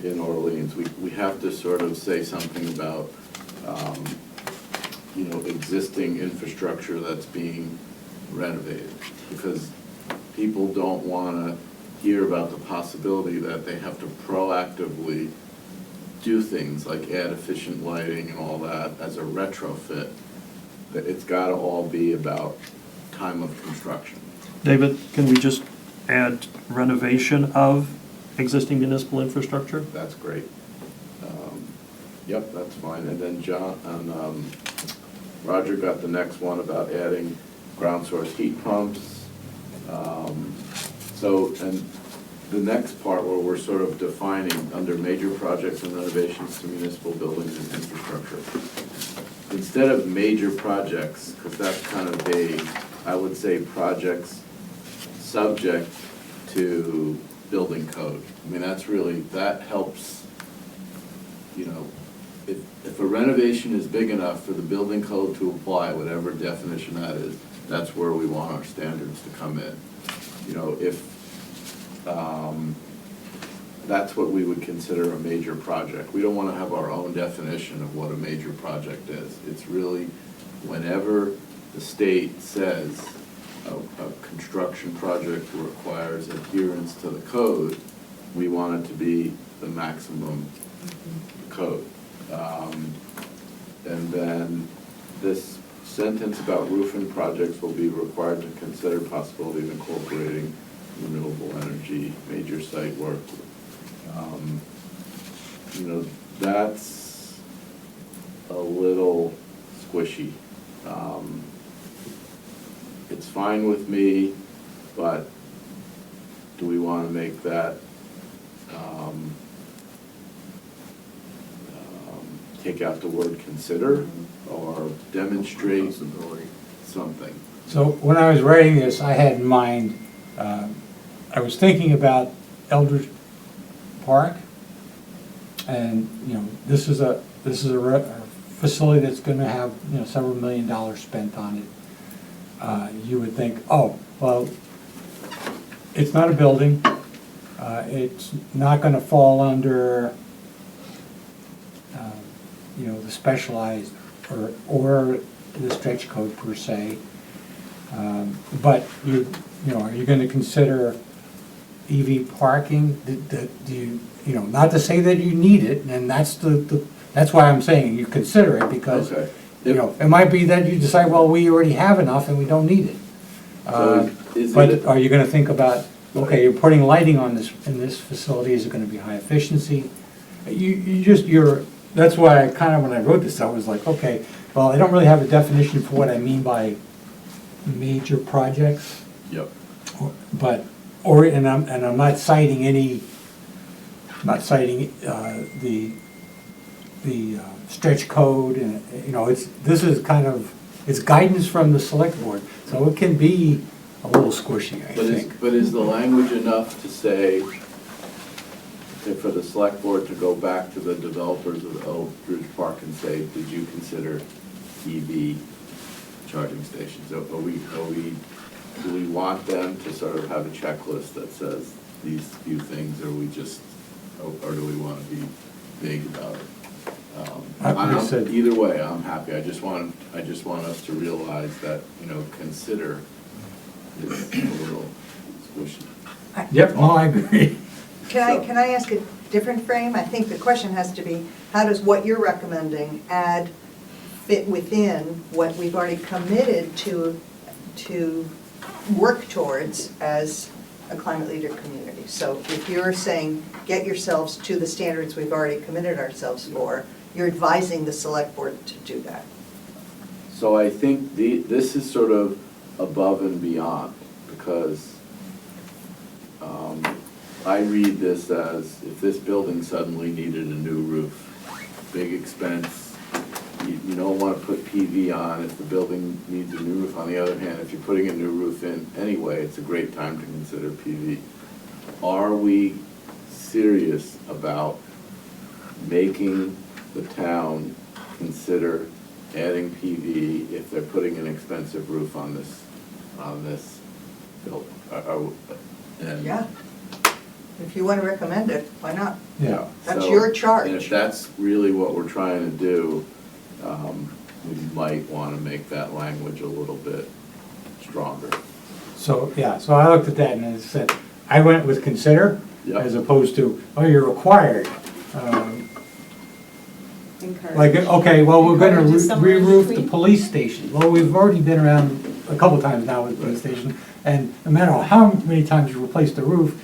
in Orleans. We have to sort of say something about, existing infrastructure that's being renovated. Because people don't want to hear about the possibility that they have to proactively do things like add efficient lighting and all that as a retrofit. That it's got to all be about time of construction. David, can we just add renovation of existing municipal infrastructure? That's great. Yep, that's fine. And then Roger got the next one about adding ground source heat pumps. And the next part where we're sort of defining under major projects and renovations to municipal buildings and infrastructure. Instead of major projects, because that's kind of vague, I would say projects subject to building code. I mean, that helps, if a renovation is big enough for the building code to apply, whatever definition that is, that's where we want our standards to come in. That's what we would consider a major project. We don't want to have our own definition of what a major project is. It's really whenever the state says a construction project requires adherence to the code, we want it to be the maximum code. And then this sentence about roofing projects will be required to consider possibility of incorporating renewable energy, major site work. That's a little squishy. It's fine with me, but do we want to make that take out the word consider or demonstrate something? So when I was writing this, I had in mind, I was thinking about Eldridge Park, and, this is a facility that's gonna have, several $1 million spent on it. You would think, oh, well, it's not a building, it's not gonna fall under, the specialized or the stretch code per se. But are you gonna consider EV parking? Do you, not to say that you need it, and that's that's why I'm saying you consider it, because, Okay. it might be that you decide, well, we already have enough and we don't need it. So is But it- are you gonna think about, okay, you're putting lighting on in this facility, is it gonna be high efficiency? That's why I kind of, when I wrote this, I was like, okay, well, I don't really have a definition for what I mean by major projects. Yep. And I'm not citing any not citing the stretch code, and, you know, this is kind of, it's guidance from the select board, so it can be a little squishy, I think. But is the language enough to say, for the select board to go back to the developers of Eldridge Park and say, did you consider EV charging stations? Do we want them to sort of have a checklist that says these few things, or do we want to be vague about it? Either way, I'm happy. I just want us to realize that, consider is a little squishy. Yep, no, I agree. Can I ask a different frame? I think the question has to be, how does what you're recommending fit within what we've already committed to work towards as a climate leader community? So if you're saying, get yourselves to the standards we've already committed ourselves for, you're advising the select board to do that. So I think this is sort of above and beyond, because I read this as, if this building suddenly needed a new roof, big expense, you don't want to put PV on if the building needs a new roof. On the other hand, if you're putting a new roof in anyway, it's a great time to consider PV. Are we serious about making the town consider adding PV if they're putting an expensive roof on this building? Yeah. If you want to recommend it, why not? Yeah. That's So, your charge. And if that's really what we're trying to do, we might want to make that language a little bit stronger. So, yeah, so I looked at that and I said, I went with consider, Yep. as opposed to, oh, you're required. Like, okay, well, we're gonna Encourage somewhere in re-roof the between. police station. Well, we've already been around a couple times now with the police station, and no matter how many times you replace the roof,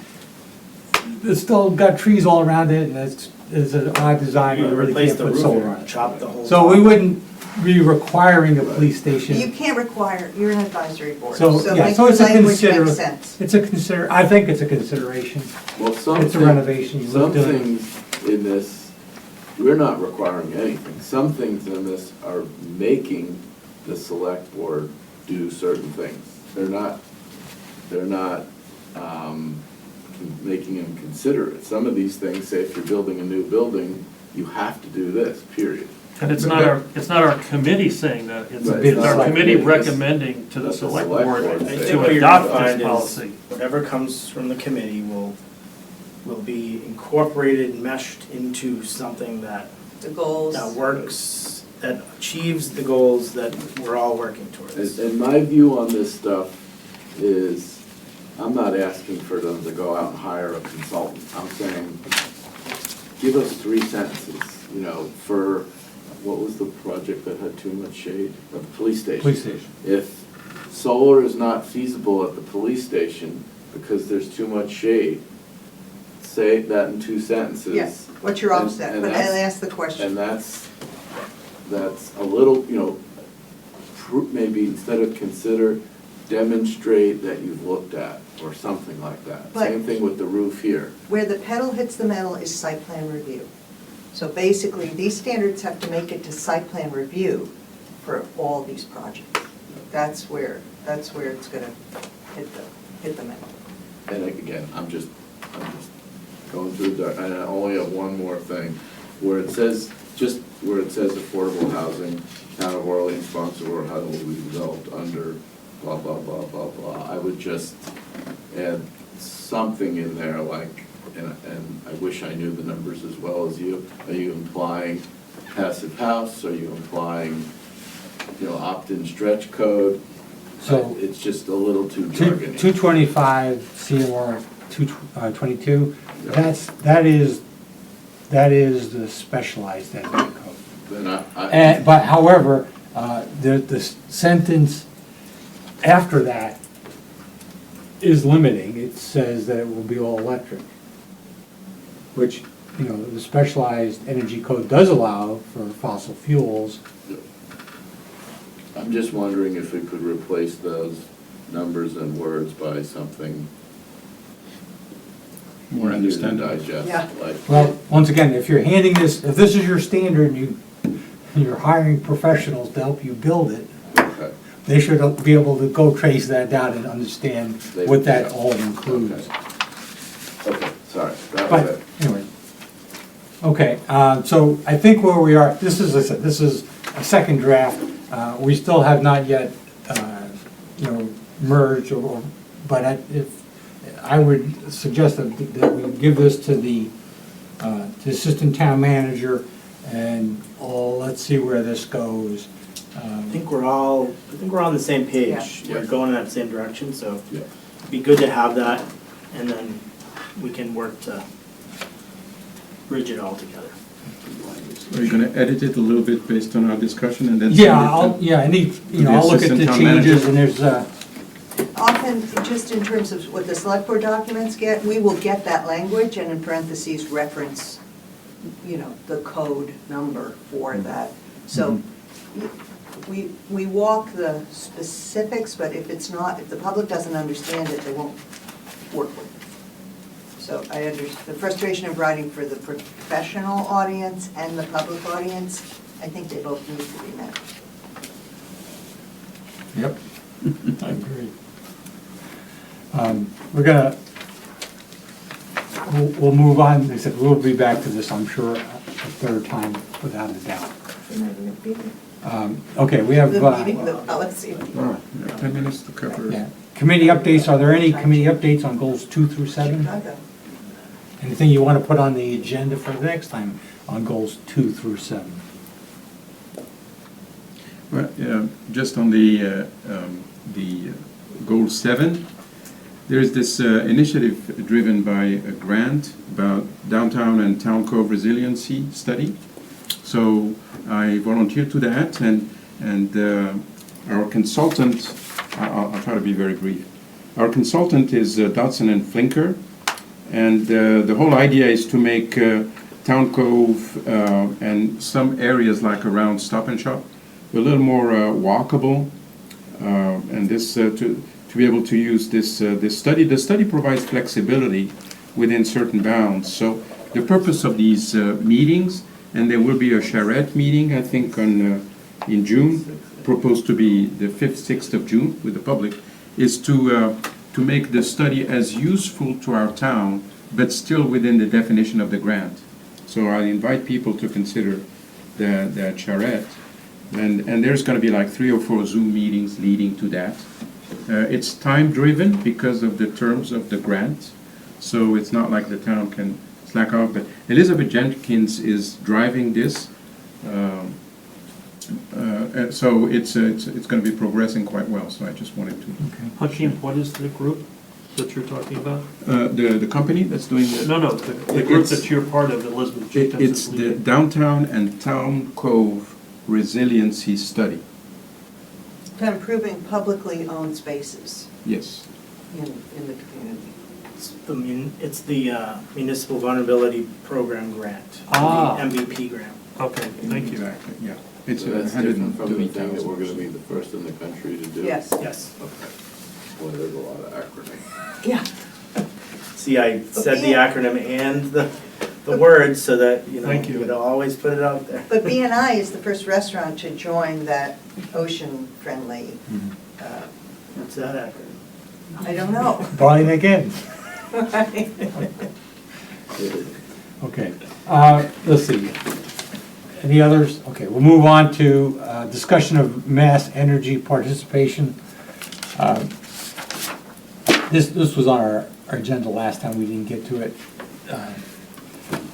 it's still got trees all around it, and it's an odd design, You you really replace can't the put roof solar on and it. chop the whole. So we top. wouldn't be requiring a police You station. can't require, you're an advisory board, So, so yeah, make so the it's a language consider, make sense. it's a I think it's a consideration. Well, It's a renovation, you Some looked at it. things in this, we're not requiring anything. Some things in this are making the select board do certain things. They're not making them consider it. Some of these things say if you're building a new building, you have to do this, period. And it's not our committee saying that, it's Right, it's it's our not committee like- recommending to the That's the select select board board. I think to what you're adopt gonna this find is policy. whatever comes from the committee will be incorporated, meshed into something that The goals. works, that achieves the goals that we're all working towards. And my view on this stuff is, I'm not asking for them to go out and hire a consultant. I'm saying, give us 3 sentences, for, what was the project that had too much shade? The police station. Police station. If solar is not feasible at the police station because there's too much shade, say that in 2 sentences. Yes, what's your And- offset, and but that's- I'll ask the question. And that's a little, maybe instead of consider, demonstrate that you've looked at, or something like that. But- Same thing with the roof here. Where the pedal hits the metal is site plan review. So basically, these standards have to make it to site plan review for all these projects. That's where it's gonna hit the metal. And again, I'm just going through the, and I only have one more thing, where it says affordable housing, Town of Orleans sponsor or how will be developed under blah, blah, blah, blah, blah. I would just add something in there like, and I wish I knew the numbers as well as you. Are you implying passive house? Are you implying, opt-in stretch code? So- It's just a little too jargony. 225 CMR 222, that is the specialized energy code. Then But however, the sentence after that is limiting. It says that it will be all electric, which, the specialized energy code does allow for fossil fuels. I'm just wondering if we could replace those numbers and words by something More easier to understandable. digest, Yeah. like. Well, once again, if you're handing this, if this is your standard and you're hiring professionals to help you build it, Okay. they should be able to go trace that down and understand what that all includes. Okay, sorry, that was But, it. anyway. Okay, so I think where we are, this is, I said, this is a second draft. We still have not yet, merged but I would suggest that we give this to the assistant town manager and let's see where this goes. I think we're on the same page. Yeah. We're going in that same direction, so Yeah. it'd be good to have that, and then we can work to bridge it all together. Are you gonna edit it a little bit based on our discussion and then? Yeah, send it to- I'll look at assistant the town changes manager? and there's, Often, just in terms of what the select board documents get, we will get that language and in parentheses reference, the code number for that. So we walk the specifics, but if the public doesn't understand it, they won't work with it. So I understand the frustration of writing for the professional audience and the public audience. I think they both need to be met. Yep, I agree. We're gonna, we'll move on, they said we'll be back to this, I'm sure, a third time without a doubt. Okay, we have, The meeting, the policy. All right, we have 10 minutes to cover. yeah, committee updates, are there any committee updates on goals 2 through 7? Chicago. Anything you want to put on the agenda for the next time on goals 2 through 7? Well, just on the goal 7, there's this initiative driven by a grant about downtown and town cove resiliency study. So I volunteered to that, and our consultant, I'll try to be very brief. Our consultant is Dodson and Flinker, and the whole idea is to make Town Cove and some areas like around Stop and Shop a little more walkable, and this to be able to use this study. The study provides flexibility within certain bounds. So the purpose of these meetings, and there will be a charrette meeting, I think, in June, proposed to be the 5th, 6th of June with the public, is to make the study as useful to our town, but still within the definition of the grant. So I invite people to consider the charrette. And there's going to be like 3 or 4 Zoom meetings leading to that. It's time-driven because of the terms of the grant, so it's not like the town can slack off. But Elizabeth Jenkins is driving this, so it's going to be progressing quite well. So I just wanted to. Hakeem, what is the group that you're talking about? The company that's doing the. No, the group that you're part of, Elizabeth Jenkins It's is the leading. Downtown and Town Cove Resiliency Study. To improving publicly owned spaces Yes. in the community. It's the Municipal Vulnerability Program grant, the Ah. MVP grant. Okay, thank you. Exactly, yeah. It's So that's different from the thing that we're 130,000. gonna be the first in the country to do? Yes. Yes. Boy, there's a lot of acronyms. Yeah. See, I said the acronym and the words so that, Thank you. you'd always put it out there. But B&I is the first restaurant to join that ocean-friendly, What's that acronym? I don't know. Darling again. Okay, let's see. Any others? Okay, we'll move on to discussion of mass energy participation. This was on our agenda last time, we didn't get to it.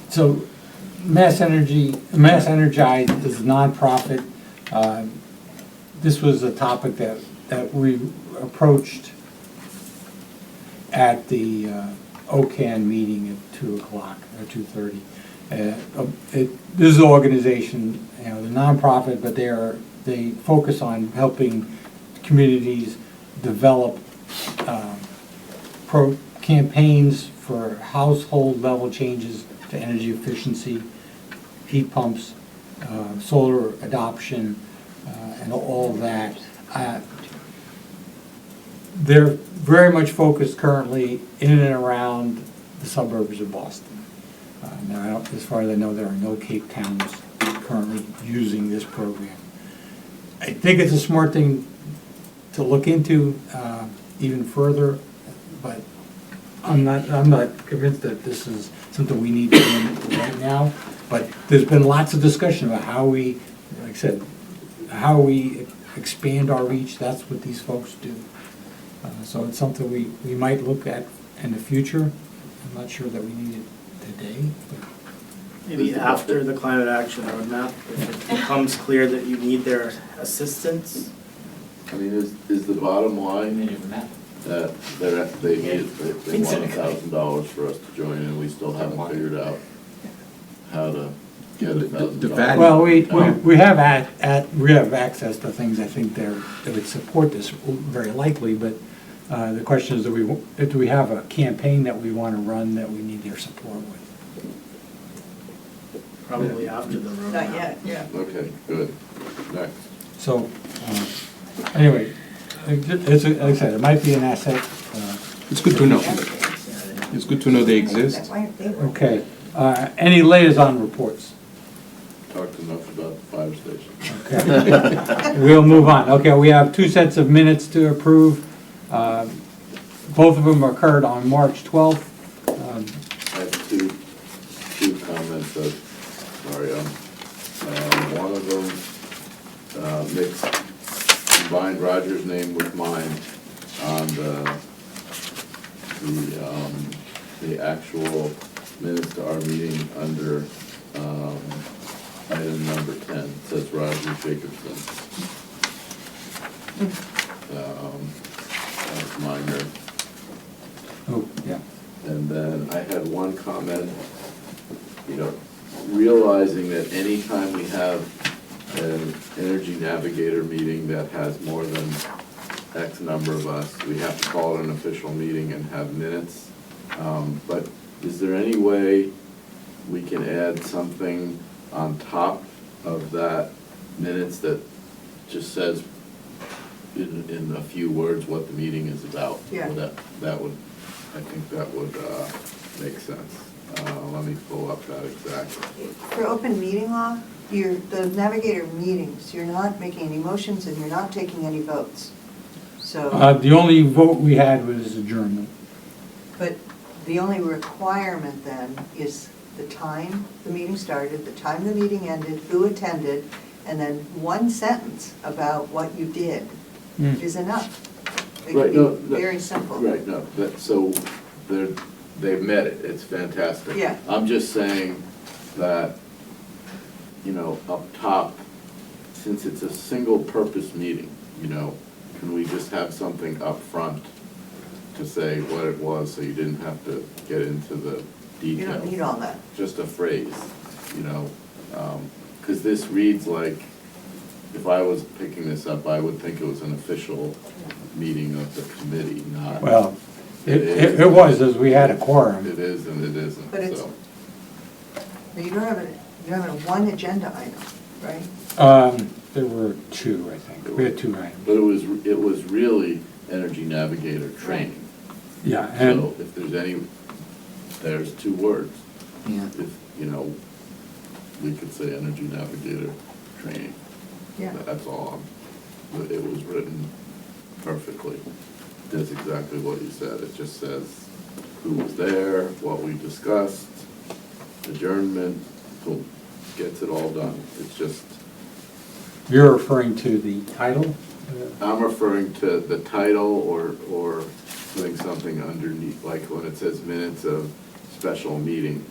So, Mass Energize is a nonprofit. This was a topic that we approached at the OCAN meeting at 2 o'clock or 2:30. This is an organization, the nonprofit, but they focus on helping communities develop campaigns for household level changes to energy efficiency, heat pumps, solar adoption, and all that. They're very much focused currently in and around the suburbs of Boston. Now, as far as I know, there are no Cape towns currently using this program. I think it's a smart thing to look into even further, but I'm not convinced that this is something we need to do right now. But there's been lots of discussion about how we, like I said, how we expand our reach. That's what these folks do. So it's something we might look at in the future. I'm not sure that we need it today, but Maybe after the climate action roadmap, if it becomes clear that you need their assistance. I mean, is the bottom And line then you have a map. that they want $1,000 for us to join, and we still haven't figured out how to get The $1,000? value- well, we have we have access to things I think that would support this very likely, but the question is, do we have a campaign that we want to run that we need their support with? Probably after the roadmap. Not yet, yeah. Okay, good. Next. So, anyway, like I said, it might be an asset. It's good to know. It's good to know they exist. Why aren't they working? Okay, any liaison reports? Talked enough about the fire station. Okay, we'll move on. Okay, we have 2 sets of minutes to approve. Both of them occurred on March 12th. I have two comments sorry, one of them combined Roger's name with mine on the actual minutes to our meeting under item number 10. It says Roger Jacobson. That's minor. Oh, yeah. And then I had one comment, realizing that anytime we have an Energy Navigator meeting that has more than X number of us, we have to call it an official meeting and have minutes. But is there any way we can add something on top of that minutes that just says in a few words what the meeting is about? Yeah. I think that would make sense. Let me pull up that exactly. For open meeting law, the navigator meetings, you're not making any motions and you're not taking any votes. So, The only vote we had was adjournment. but the only requirement then is the time the meeting started, the time the meeting ended, who attended, and then one sentence about what you did is enough. It Right, can be no, very simple. Right, no, so they've met it, it's fantastic. Yeah. I'm just saying that, up top, since it's a single-purpose meeting, can we just have something up front to say what it was, so you didn't have to get into the details? You don't need all that. Just a phrase, because this reads like, if I was picking this up, I would think it was an official meeting of the committee, not. Well, it was, as we had a quorum. It is and it isn't, But it's- so. But you don't have a one agenda item, right? There were 2, I think. We had 2 items. But it was really Energy Navigator training. Yeah, So and, if there's 2 words. Yeah. If, we could say Energy Navigator training. Yeah. That's all. It was written perfectly. That's exactly what you said. It just says who was there, what we discussed, adjournment, boom, gets it all done. It's just, you're referring to the title? I'm referring to the title or putting something underneath, like when it says minutes of special meeting,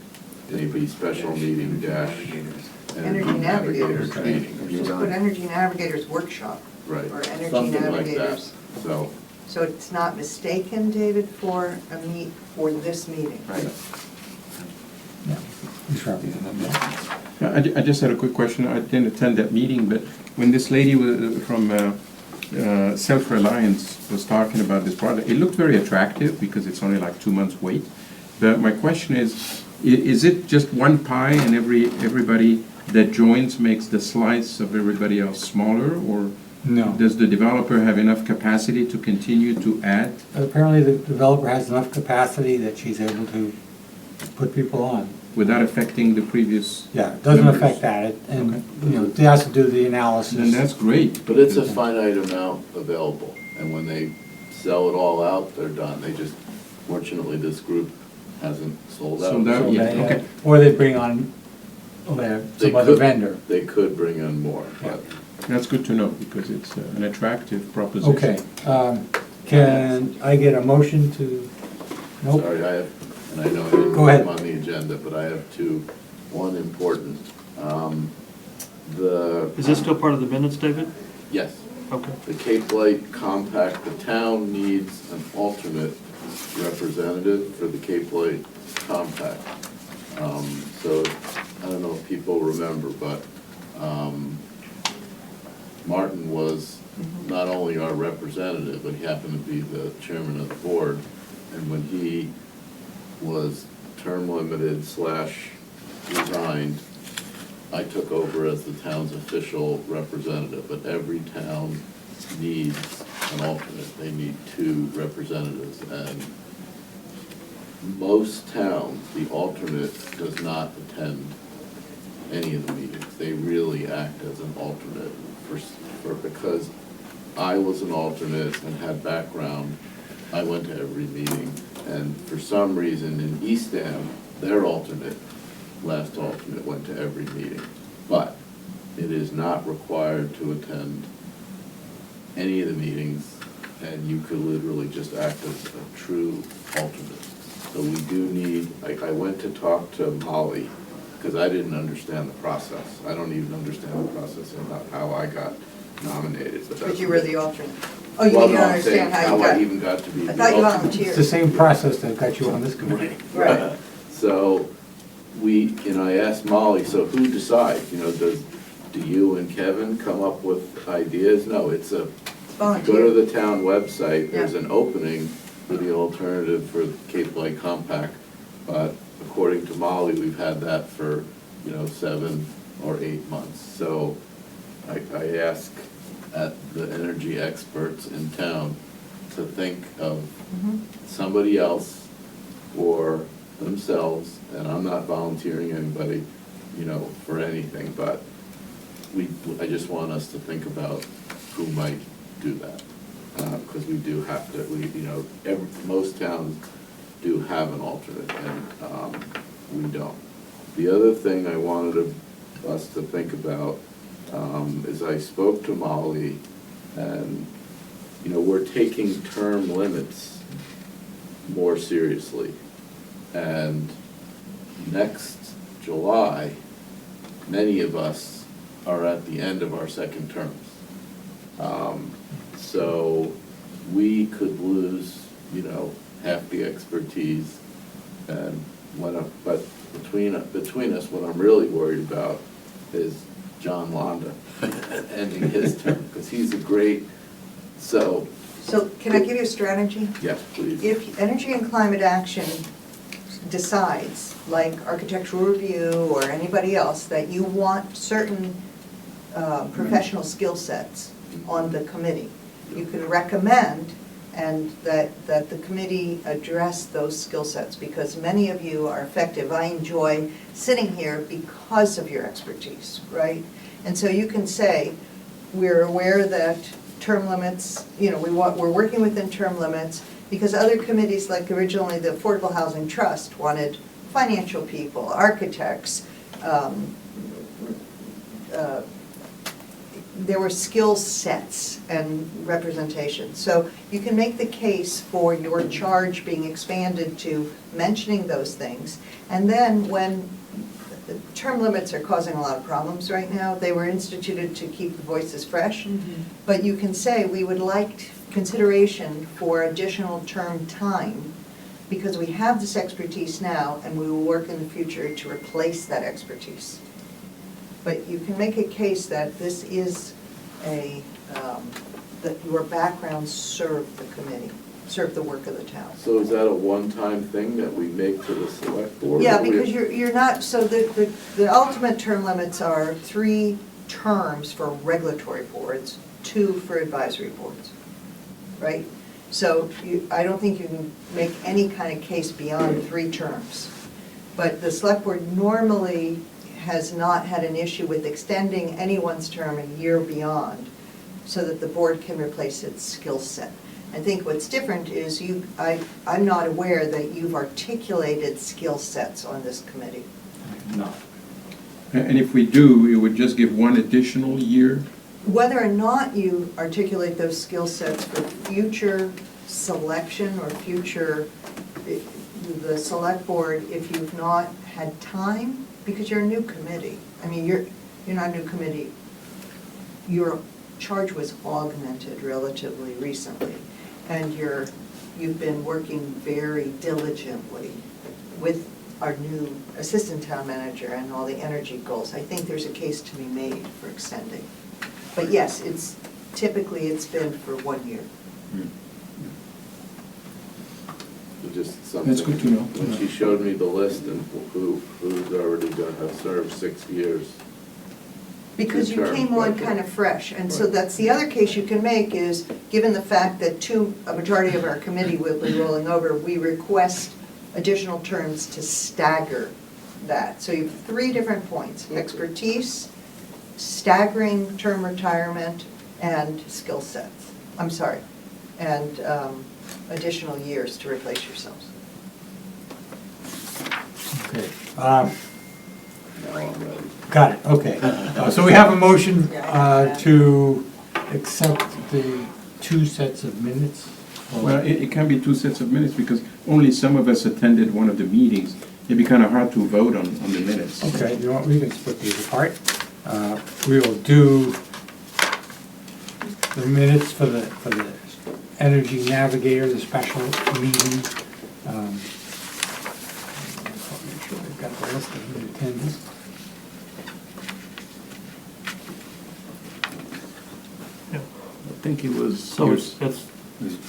maybe special meeting dash Energy Navigators training. Just put Energy Navigators Workshop. Right. Or Energy Something like that. Navigators. So, So it's not mistaken, David, for for this meeting. Right. Yeah. He's probably- I just had a quick question. I didn't attend that meeting, but when this lady from Self-Reliance was talking about this product, it looked very attractive because it's only like 2 months wait. But my question is it just one pie and everybody that joins makes the slice of everybody else smaller, or No. does the developer have enough capacity to continue to add? Apparently, the developer has enough capacity that she's able to put people on. Without affecting the previous, Yeah, it doesn't Members. affect that, and, Okay. you know, they have to do the analysis. then that's great. But it's a finite amount available, and when they sell it all out, they're done. They just, fortunately, this group hasn't sold out. Sold out, So yeah, they, okay. Or they bring on They some other could- vendor. They could bring in more, but That's good to know, because it's an attractive proposition. Okay, can I get a motion to, nope, sorry, I have, and I know I didn't Go put ahead. them on the agenda, but I have two. One important, the, Is this still part of the minutes, David? yes, Okay. the Cape Light Compact, the town needs an alternate representative for the Cape Light Compact. So, I don't know if people remember, but Martin was not only our representative, but he happened to be the chairman of the board. And when he was term limited / resigned, I took over as the town's official representative. But every town needs an alternate. They need 2 representatives. And most towns, the alternate does not attend any of the meetings. They really act as an alternate because I was an alternate and had background. I went to every meeting, and for some reason in Eastham, their last alternate went to every meeting. But it is not required to attend any of the meetings, and you could literally just act as a true alternate. So we do need, I went to talk to Molly, because I didn't understand the process. I don't even understand the process of how I got nominated, but that's. But you were the alternate. Oh, you Well, didn't no, I'm saying understand how you I got, even got to be I the thought you alternate. volunteered. it's the same process that got you on this committee. Right. So I asked Molly, so who decides? Do you and Kevin come up with ideas? No, it's go to Volunteer. the town website, there's Yeah. an opening for the alternative for Cape Light Compact. But according to Molly, we've had that for, 7 or 8 months. So I ask at the energy experts in town to think of somebody else for themselves, and I'm not volunteering anybody, for anything, but I just want us to think about who might do that. Because we do have to, most towns do have an alternate, and we don't. The other thing I wanted us to think about is I spoke to Molly, and, we're taking term limits more seriously. And next July, many of us are at the end of our second terms. So we could lose, half the expertise. And but between us, what I'm really worried about is John Londa ending his term, because he's a great, so, So can I give you a strategy? yes, please. If Energy and Climate Action decides, like Architectural Review or anybody else, that you want certain professional skill sets on the committee, you can recommend and that the committee address those skill sets, because many of you are effective. I enjoy sitting here because of your expertise, right? And so you can say, we're aware that term limits, we're working within term limits, because other committees, like originally the Affordable Housing Trust, wanted financial people, architects, there were skill sets and representation. So you can make the case for your charge being expanded to mentioning those things. And then when term limits are causing a lot of problems right now, they were instituted to keep the voices fresh. But you can say, we would like consideration for additional term time, because we have this expertise now, and we will work in the future to replace that expertise. But you can make a case that this is that your background served the committee, served the work of the town. So is that a one-time thing that we make to the select board? Yeah, or we- because you're not, so the ultimate term limits are 3 terms for regulatory boards, 2 for advisory boards, right? So I don't think you can make any kind of case beyond 3 terms. But the select board normally has not had an issue with extending anyone's term a year beyond so that the board can replace its skill set. I think what's different is I'm not aware that you've articulated skill sets on this committee. No. And if we do, it would just give one additional year? Whether or not you articulate those skill sets for future selection or future, the select board, if you've not had time, because you're a new committee. I mean, you're not a new committee. Your charge was augmented relatively recently, and you've been working very diligently with our new assistant town manager and all the energy goals. I think there's a case to be made for extending. But yes, it's been for 1 year. Just something. That's good to know. When she showed me the list and who's already gonna have served 6 years. Because you Sure. came on kind of fresh, and so that's the other case you can make is, given the fact that a majority of our committee will be rolling over, we request additional terms to stagger that. So you have 3 different points: expertise, staggering term retirement, and skill sets. I'm sorry, and additional years to replace yourselves. Okay. Now I'm ready. Got it, okay. So we have a motion to accept the 2 sets of minutes. Well, it can be 2 sets of minutes because only some of us attended one of the meetings. It'd be kind of hard to vote on the minutes. Okay, you know what, we can split these apart. We will do the minutes for the Energy Navigator, the special meeting. Make sure we've got the list of the attendees. I think it was. So it's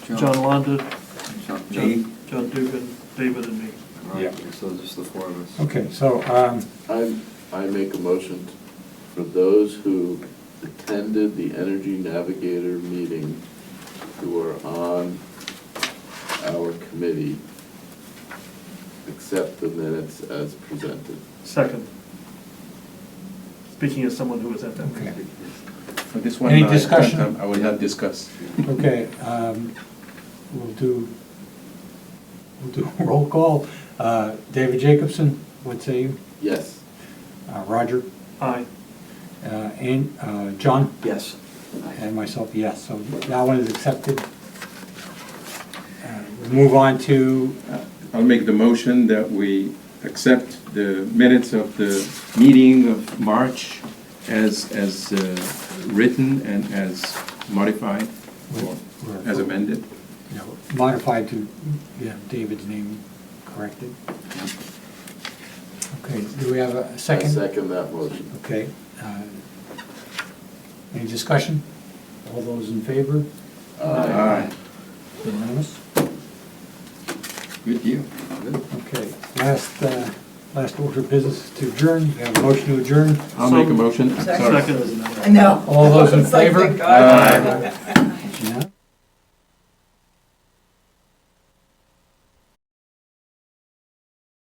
John Londa, Me? John Dugan, David, and me. Right, Yeah. so just the 4 of us. Okay, so, I make a motion for those who attended the Energy Navigator meeting who are on our committee, accept the minutes as presented. Second. Speaking as someone who was at that Okay. meeting. For this one, Any discussion? I will not discuss. okay, we'll do a roll call. David Jacobson, what say you? Yes. Roger? Aye. And John? Yes. And myself, yes, so that one is accepted. We'll move on to, I'll make the motion that we accept the minutes of the meeting of March as written and as modified, or as amended. you know, modified to, David's name corrected. Okay, do we have a I second? second that motion. Okay. Any discussion? All those in favor? Aye. Unanimous? Good deal. Okay, last order of business to adjourn. We have a motion to adjourn. I'll make a motion. Sorry. Second. I know. All those in It's like, favor? thank God. Aye. Yeah.